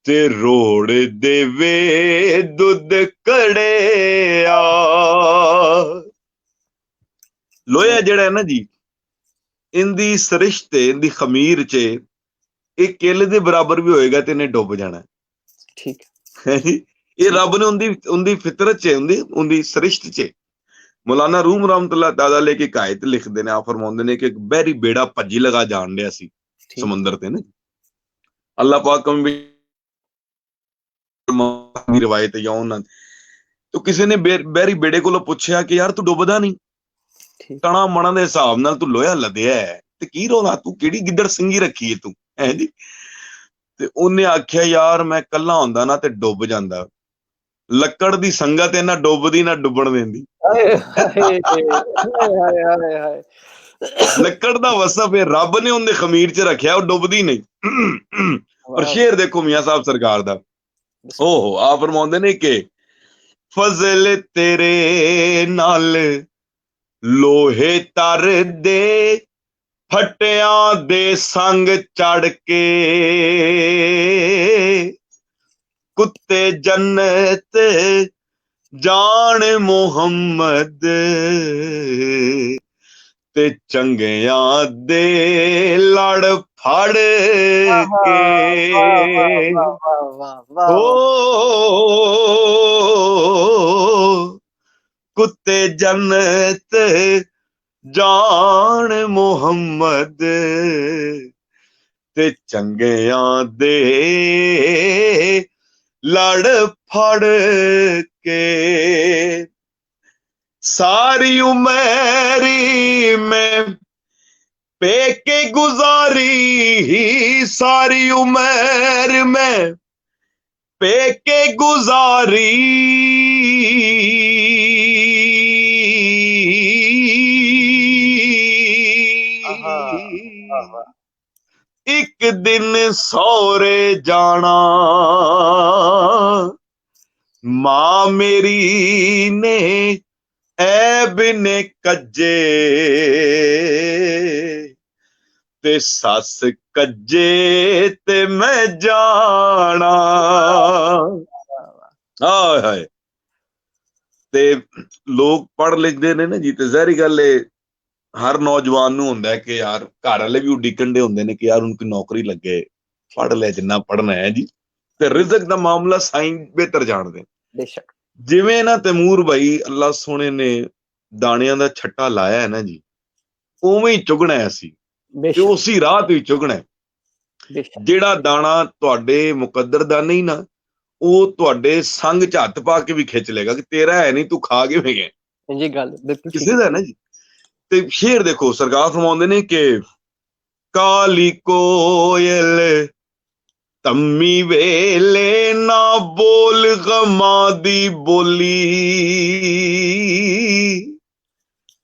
ਤੇ ਰੋੜ ਦੇਵੇ ਦੁੱਧ ਕੜਿਆ ਲੋਹਾ ਜਿਹੜਾ ਹੈ ਨਾ ਜੀ ਇਹਦੀ ਸਰਿਸ਼ਤ ਇਹਦੀ ਖਮੀਰ ਚ ਇਹ ਕਿੱਲ ਦੇ ਬਰਾਬਰ ਵੀ ਹੋਏਗਾ ਤੇ ਇਹਨੇ ਡੁੱਬ ਜਾਣਾ ठीक ਹੈ ਜੀ ਇਹ ਰੱਬ ਨੇ ਉਹਦੀ ਫਿਤਰਤ ਚ ਉਹਦੀ ਸਰਿਸ਼ਤ ਚ ਮੌਲਾਨਾ ਰੂਮ ਰਹਿਮਤੁல்லாਹ ਤਾਲਾ ਅਲੈਹ ਕੀ ਕਾਇਤ ਲਿਖਦੇ ਨੇ ਆ ਫਰਮਾਉਂਦੇ ਨੇ ਕਿ ਇੱਕ ਬਹਿਰੀ ਬੇੜਾ ਭੱਜੀ ਲਗਾ ਜਾਣ ਡਿਆ ਸੀ ठीक ਸਮੁੰਦਰ ਤੇ ਨਾ ਅੱਲਾਹ ਪਾਕ ਦੀ ਰਵਾਇਤ ਹੈ ਜਾਂ ਉਹਨਾਂ ਤੋਂ ਕਿਸੇ ਨੇ ਬਹਿਰੀ ਬੇੜੇ ਕੋਲੋਂ ਪੁੱਛਿਆ ਕਿ ਯਾਰ ਤੂੰ ਡੁੱਬਦਾ ਨਹੀਂ ठीक ਟਣਾ ਮਣਾ ਦੇ ਹਿਸਾਬ ਨਾਲ ਤੂੰ ਲੋਹਾ ਲੱਦਿਆ ਹੈ ਤੇ ਕੀ ਰੋਲਾ ਤੂੰ ਕਿਹੜੀ ਗਿੱਦੜ ਸਿੰਘੀ ਰੱਖੀ ਹੈ ਤੂੰ ਹੈ ਜੀ ਤੇ ਉਹਨੇ ਆਖਿਆ ਯਾਰ ਮੈਂ ਕੱਲਾ ਹੁੰਦਾ ਨਾ ਤੇ ਡੁੱਬ ਜਾਂਦਾ ਲੱਕੜ ਦੀ ਸੰਗਤ ਇਹਨਾਂ ਡੁੱਬਦੀ ਨਾ ਡੁੱਬਣ ਦਿੰਦੀ हाय हाय हाय हाय हाय ਲੱਕੜ ਦਾ ਵਸਫ ਹੈ ਰੱਬ ਨੇ ਉਹਦੇ ਖਮੀਰ ਚ ਰੱਖਿਆ ਉਹ ਡੁੱਬਦੀ ਨਹੀਂ ਪਰ ਸ਼ੇਰ ਦੇਖੋ ਮੀਆਂ ਸਾਹਿਬ ਸਰਕਾਰ ਦਾ ਓਹੋ ਆ ਫਰਮਾਉਂਦੇ ਨੇ ਕਿ ਫਜ਼ਲ ਤੇਰੇ ਨਾਲ ਲੋਹੇ ਤਰ ਦੇ ਫਟਿਆਂ ਦੇ ਸੰਗ ਚੜ ਕੇ ਕੁੱਤੇ ਜੰਨਤ ਜਾਣ ਮੁਹੰਮਦ ਤੇ ਚੰਗਿਆਂ ਦੇ ਲੜ ਫੜ ਕੇ ਓ ਕੁੱਤੇ ਜੰਨਤ ਜਾਣ ਮੁਹੰਮਦ ਤੇ ਚੰਗਿਆਂ ਦੇ ਲੜ ਫੜ ਕੇ सारी उमेरी में पेके गुजारी सारी उमेर में पेके गुजारी एक दिन सौरे जाना मां मेरी ने ऐब ने कज्जे ते सस कज्जे ते मैं जाना हाय हाय ਤੇ ਲੋਕ ਪੜ੍ਹ ਲਿਖਦੇ ਨੇ ਨਾ ਜੀ ਤੇ ਜ਼ਾਹਿਰੀ ਗੱਲ ਏ ਹਰ ਨੌਜਵਾਨ ਨੂੰ ਹੁੰਦਾ ਹੈ ਕਿ ਯਾਰ ਘਰ ਵਾਲੇ ਵੀ ਉਡੀਕਣ ਦੇ ਹੁੰਦੇ ਨੇ ਕਿ ਯਾਰ ਉਹਨੂੰ ਕੋਈ ਨੌਕਰੀ ਲੱਗੇ ਪੜ੍ਹ ਲੈ ਜਿੰਨਾ ਪੜ੍ਹਨਾ ਹੈ ਜੀ ਤੇ ਰਿਜ਼ਕ ਦਾ ਮਾਮਲਾ ਸਾਈਂ ਬਿਹਤਰ ਜਾਣਦੇ ਬੇਸ਼ੱਕ ਜਿਵੇਂ ਨਾ ਤੈਮੂਰ ਭਾਈ ਅੱਲਾ ਸੋਹਣੇ ਨੇ ਦਾਣਿਆਂ ਦਾ ਛੱਟਾ ਲਾਇਆ ਹੈ ਨਾ ਜੀ ਉਵੇਂ ਹੀ ਚੁਗਣਾ ਹੈ ਅਸੀਂ ਤੇ ਬੇਸ਼ੱਕ ਉਸੇ ਰਾਹ ਤੇ ਹੀ ਚੁਗਣਾ ਹੈ ਬੇਸ਼ੱਕ ਜਿਹੜਾ ਦਾਣਾ ਤੁਹਾਡੇ ਮੁਕੱਦਰ ਦਾ ਨਹੀਂ ਨਾ ਉਹ ਤੁਹਾਡੇ ਸੰਗ ਚ ਹੱਥ ਪਾ ਕੇ ਵੀ ਖਿੱਚ ਲੇਗਾ ਕਿ ਤੇਰਾ ਹੈ ਨਹੀਂ ਤੂੰ ਖਾ ਕਿਵੇਂ ਗਿਆ ਜੀ ਗੱਲ ਬਿਲਕੁਲ ਕਿਸੇ ਦਾ ਨਾ ਜੀ ਤੇ ਸ਼ੇਰ ਦੇਖੋ ਸਰਕਾਰ ਫਰਮਾਉਂਦੇ ਨੇ ਕਿ ਕਾਲੀ ਕੋਇਲ ਤੰਮੀ ਵੇਲੇ ਨਾ ਬੋਲ ਗਮਾਂ ਦੀ ਬੋਲੀ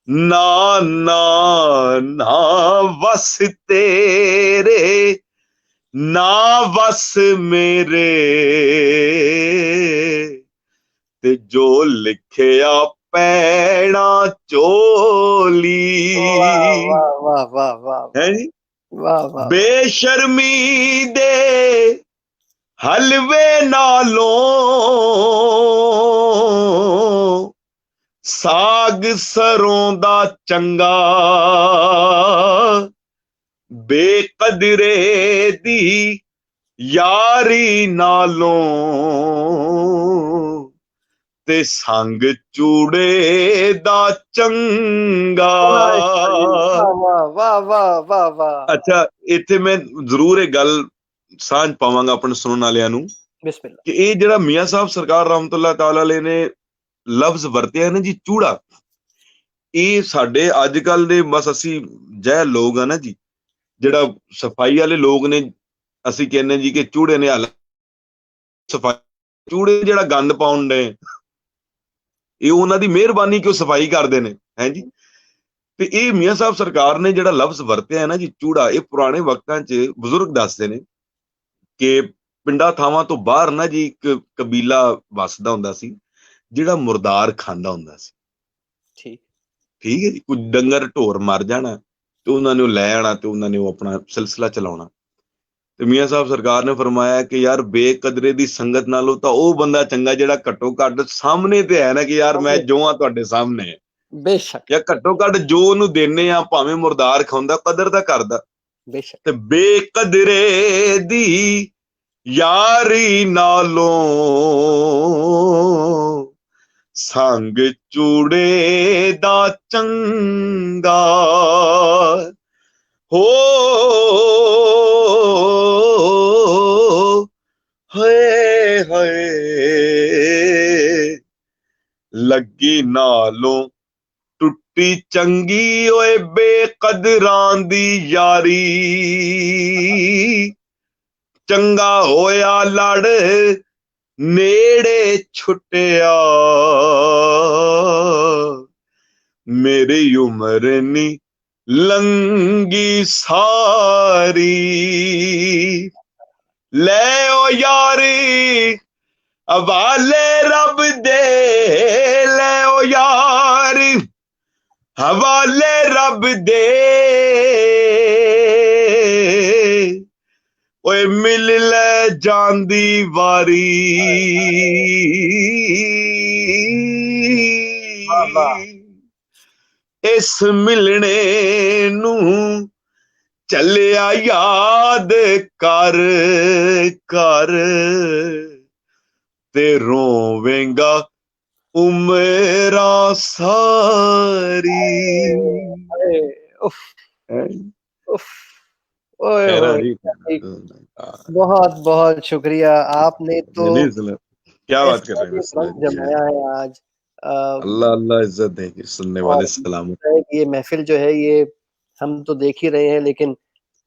ਨਾ ਨਾ ਨਾ ਵਸ ਤੇਰੇ ਨਾ ਵਸ ਮੇਰੇ ਤੇ ਜੋ ਲਿਖਿਆ ਪੈਣਾ ਚੋਲੀ ਵਾਹ ਵਾਹ ਵਾਹ ਵਾਹ ਹੈ ਜੀ ਵਾਹ ਵਾਹ ਬੇਸ਼ਰਮੀ ਦੇ ਹਲਵੇ ਨਾਲੋਂ ਸਾਗ ਸਰੋਂ ਦਾ ਚੰਗਾ ਬੇਕਦਰੇ ਦੀ ਯਾਰੀ ਨਾਲੋਂ ਤੇ ਸੰਗ ਚੂੜੇ ਦਾ ਚੰਗਾ ਵਾਹ ਵਾਹ ਵਾਹ ਵਾਹ ਵਾਹ ਅੱਛਾ ਇੱਥੇ ਮੈਂ ਜ਼ਰੂਰ ਇਹ ਗੱਲ ਸਾਂਝ ਪਾਵਾਂਗਾ ਆਪਣੇ ਸੁਣਨ ਵਾਲਿਆਂ ਨੂੰ ਬਿਸਮਿਲ੍ਲਾ ਕਿ ਇਹ ਜਿਹੜਾ ਮੀਆਂ ਸਾਹਿਬ ਸਰਕਾਰ ਰਹਿਮਤੁल्लाह ਤਾਲਾ ਅਲੈਹ ਨੇ ਲਫ਼ਜ਼ ਵਰਤਿਆ ਨਾ ਜੀ ਚੂੜਾ ਇਹ ਸਾਡੇ ਅੱਜ ਕੱਲ ਦੇ ਬਸ ਅਸੀਂ ਜੈ ਲੋਕ ਆ ਨਾ ਜੀ ਜਿਹੜਾ ਸਫਾਈ ਵਾਲੇ ਲੋਕ ਨੇ ਅਸੀਂ ਕਹਿੰਦੇ ਜੀ ਕਿ ਚੂੜੇ ਨੇ ਹਾਲ ਸਫਾਈ ਚੂੜੇ ਜਿਹੜਾ ਗੰਦ ਪਾਉਣ ਦੇ ਇਹ ਉਹਨਾਂ ਦੀ ਮਿਹਰਬਾਨੀ ਕਿ ਉਹ ਸਫਾਈ ਕਰਦੇ ਨੇ ਹੈ ਜੀ ਤੇ ਇਹ ਮੀਆਂ ਸਾਹਿਬ ਸਰਕਾਰ ਨੇ ਜਿਹੜਾ ਲਫ਼ਜ਼ ਵਰਤਿਆ ਹੈ ਨਾ ਜੀ ਚੂੜਾ ਇਹ ਪੁਰਾਣੇ ਵਕਤਾਂ 'ਚ ਬਜ਼ੁਰਗ ਦੱਸਦੇ ਨੇ ਕਿ ਪਿੰਡਾਂ ਥਾਵਾਂ ਤੋਂ ਬਾਹਰ ਨਾ ਜੀ ਇੱਕ ਕਬੀਲਾ ਵੱਸਦਾ ਹੁੰਦਾ ਸੀ ਜਿਹੜਾ ਮੁਰਦਾਰ ਖਾਂਦਾ ਹੁੰਦਾ ਸੀ ਠੀਕ ਹੈ ਜੀ ਕੁਝ ਡੰਗਰ ਢੋਰ ਮਰ ਜਾਣਾ ਤੇ ਉਹਨਾਂ ਨੇ ਉਹ ਲੈ ਆਣਾ ਤੇ ਉਹਨਾਂ ਨੇ ਉਹ ਆਪਣਾ ਸਿਲਸਿਲਾ ਚਲਾਉਣਾ ਤੇ ਮੀਆਂ ਸਾਹਿਬ ਸਰਕਾਰ ਨੇ ਫਰਮਾਇਆ ਕਿ ਯਾਰ ਬੇਕਦਰੇ ਦੀ ਸੰਗਤ ਨਾਲੋਂ ਤਾਂ ਉਹ ਬੰਦਾ ਚੰਗਾ ਜਿਹੜਾ ਘੱਟੋ ਘੱਟ ਸਾਹਮਣੇ ਤੇ ਹੈ ਨਾ ਕਿ ਯਾਰ ਮੈਂ ਜੋ ਆ ਤੁਹਾਡੇ ਸਾਹਮਣੇ ਬੇਸ਼ੱਕ ਜਾਂ ਘੱਟੋ ਘੱਟ ਜੋ ਉਹਨੂੰ ਦੇਣੇ ਆ ਭਾਵੇਂ ਮੁਰਦਾਰ ਖਾਂਦਾ ਕਦਰ ਤਾਂ ਕਰਦਾ ਬੇਸ਼ੱਕ ਤੇ ਬੇਕਦਰੇ ਦੀ ਯਾਰੀ ਨਾਲੋਂ ਸੰਗ ਚੂੜੇ ਦਾ ਚੰਗਾ ਹੋ ਹਏ ਹਏ ਲੱਗੀ ਨਾਲੋਂ ਟੁੱਟੀ ਚੰਗੀ ਓਏ ਬੇਕਦਰਾਂ ਦੀ ਯਾਰੀ ਚੰਗਾ ਹੋਇਆ ਲੜ ਨੇੜੇ ਛੁੱਟਿਆ ਮੇਰੀ ਉਮਰ ਨੀ ਲੰਗੀ ਸਾਰੀ ਲੈ ਓ ਯਾਰੀ ਹਵਾਲੇ ਰੱਬ ਦੇ ਲੈ ਓ ਯਾਰੀ ਹਵਾਲੇ ਰੱਬ ਦੇ ਓਏ ਮਿਲ ਲੈ ਜਾਂਦੀ ਵਾਰੀ ਇਸ ਮਿਲਣੇ ਨੂੰ ਚੱਲਿਆ ਯਾਦ ਕਰ ਕਰ ਤੇ ਰੋਵੇਂਗਾ ਉਮਰਾਂ ਸਾਰੀ बहुत बहुत शुक्रिया आपने तो क्या बात कर रहे हैं जमाया है आज अल्लाह अल्लाह इज्जत देगी सुनने वाले सलामत ये महफिल जो है ये हम तो देख ही रहे हैं लेकिन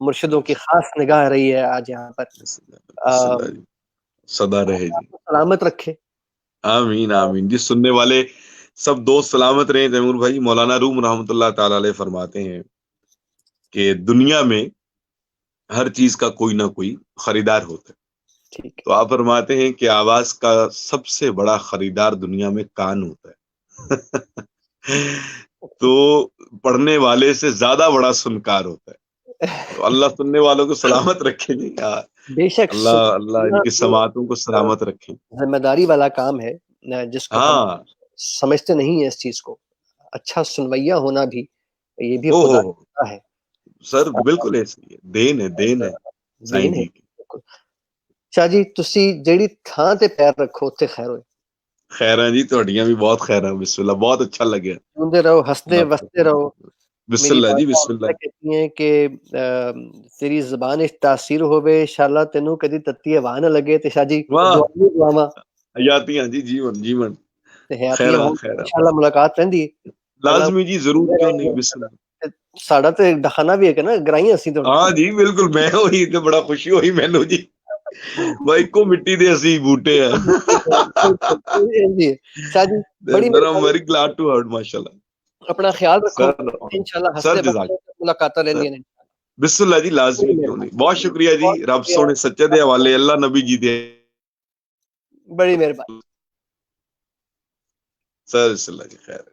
मुर्शिदों की खास निगाह रही है आज यहाँ पर सदा रहे जी। सलामत रखे। आमीन आमीन जी। सुनने वाले सब दोस्त सलामत रहे तैमूर भाई। मौलाना रूम रहमतुल्लाह ताला अलैह फरमाते हैं कि दुनिया में हर चीज का कोई ना कोई खरीदार होता है। ठीक तो आप फरमाते हैं कि आवाज का सबसे बड़ा खरीदार दुनिया में कान होता है। तो पढ़ने वाले से ज्यादा बड़ा सुनकार होता है। है। तो अल्लाह सुनने वालों को सलामत रखे जी यार। बेशक अल्लाह अल्लाह सुनना इनकी तो समातों को सलामत रखे। जिम्मेदारी वाला काम है, जिसको हम हाँ। समझते नहीं है इस चीज को। अच्छा सुनवैया होना भी, ये भी ओ खुदा हो का है, सर बिल्कुल ऐसी है, देन है साईं देन है। जी की। बिल्कुल। शाह जी, ਤੁਸੀਂ ਜਿਹੜੀ ਥਾਂ ਤੇ ਪੈਰ ਰੱਖੋ ਉੱਥੇ ਖੈਰ ਹੋਏ। खैर जी ਤੁਹਾਡੀਆਂ भी बहुत खैर बिस्मिल्लाह, बहुत अच्छा लगे। ਜਿਉਂਦੇ ਰਹੋ, ਹੱਸਦੇ अल्लाह ਵਸਦੇ ਰਹੋ। ਮੇਰੀ बिस्मिल्लाह जी ਵਾਲਦਾ बिस्मिल्लाह। ਹਮੇਸ਼ਾ कहती हैं ਕਿ ਤੇਰੀ ਜ਼ਬਾਨ ਵਿੱਚ ਤਾਸੀਰ ਹੋਵੇ, ਇੰਸ਼ਾਅੱਲਾ ਤੈਨੂੰ ਕਦੀ ਤੱਤੀ ਹਵਾ ਨਾ ਲੱਗੇ। ਤੇ ਸ਼ਾਹ ਜੀ वाह ਦੁਆਵਾਂ ਦੁਆਵਾਂ हयातियां जी, जीवन जीवन। ਤੇ ਹਯਾਤੀਆਂ खैरा ਹੋਣ, खैरा ਇੰਸ਼ਾਅੱਲਾ ਮੁਲਾਕਾਤ ਰਹਿੰਦੀ ਹੈ। ਅੱਲਾ लाजमी जी, जरूर, क्यों नहीं, बिस्मिल्लाह। ਤੇ ਸਾਡਾ ਤੇ ਦਖਾਨਾ ਵੀ ਹੈ ਕਿ ਨਾ ਗਰਾਈਆਂ ਅਸੀਂ ਤੁਹਾਨੂੰ। हाँ जी बिल्कुल, मैं हुई तो बड़ा खुशी हुई मैनू जी। भाई को मिट्टी दे असी बूटे हैं। जी शाह जी, बड़ी मेहरबानी। वेरी ग्लैड टू हर्ड माशाल्लाह। अपना ख्याल रखो, सर इंशाल्लाह सर हंसते जजाक बसते मुलाकात सर लेंदी ने। बिस्मिल्लाह जी, बड़ी लाजमी, क्यों नहीं। मेहरबानी, बहुत शुक्रिया जी। बहुत रब शुक्रिया, सोने सच्चे दे हवाले, अल्लाह नबी जी दे। बड़ी मेहरबानी। सर बिस्मिल्लाह जी, खैर।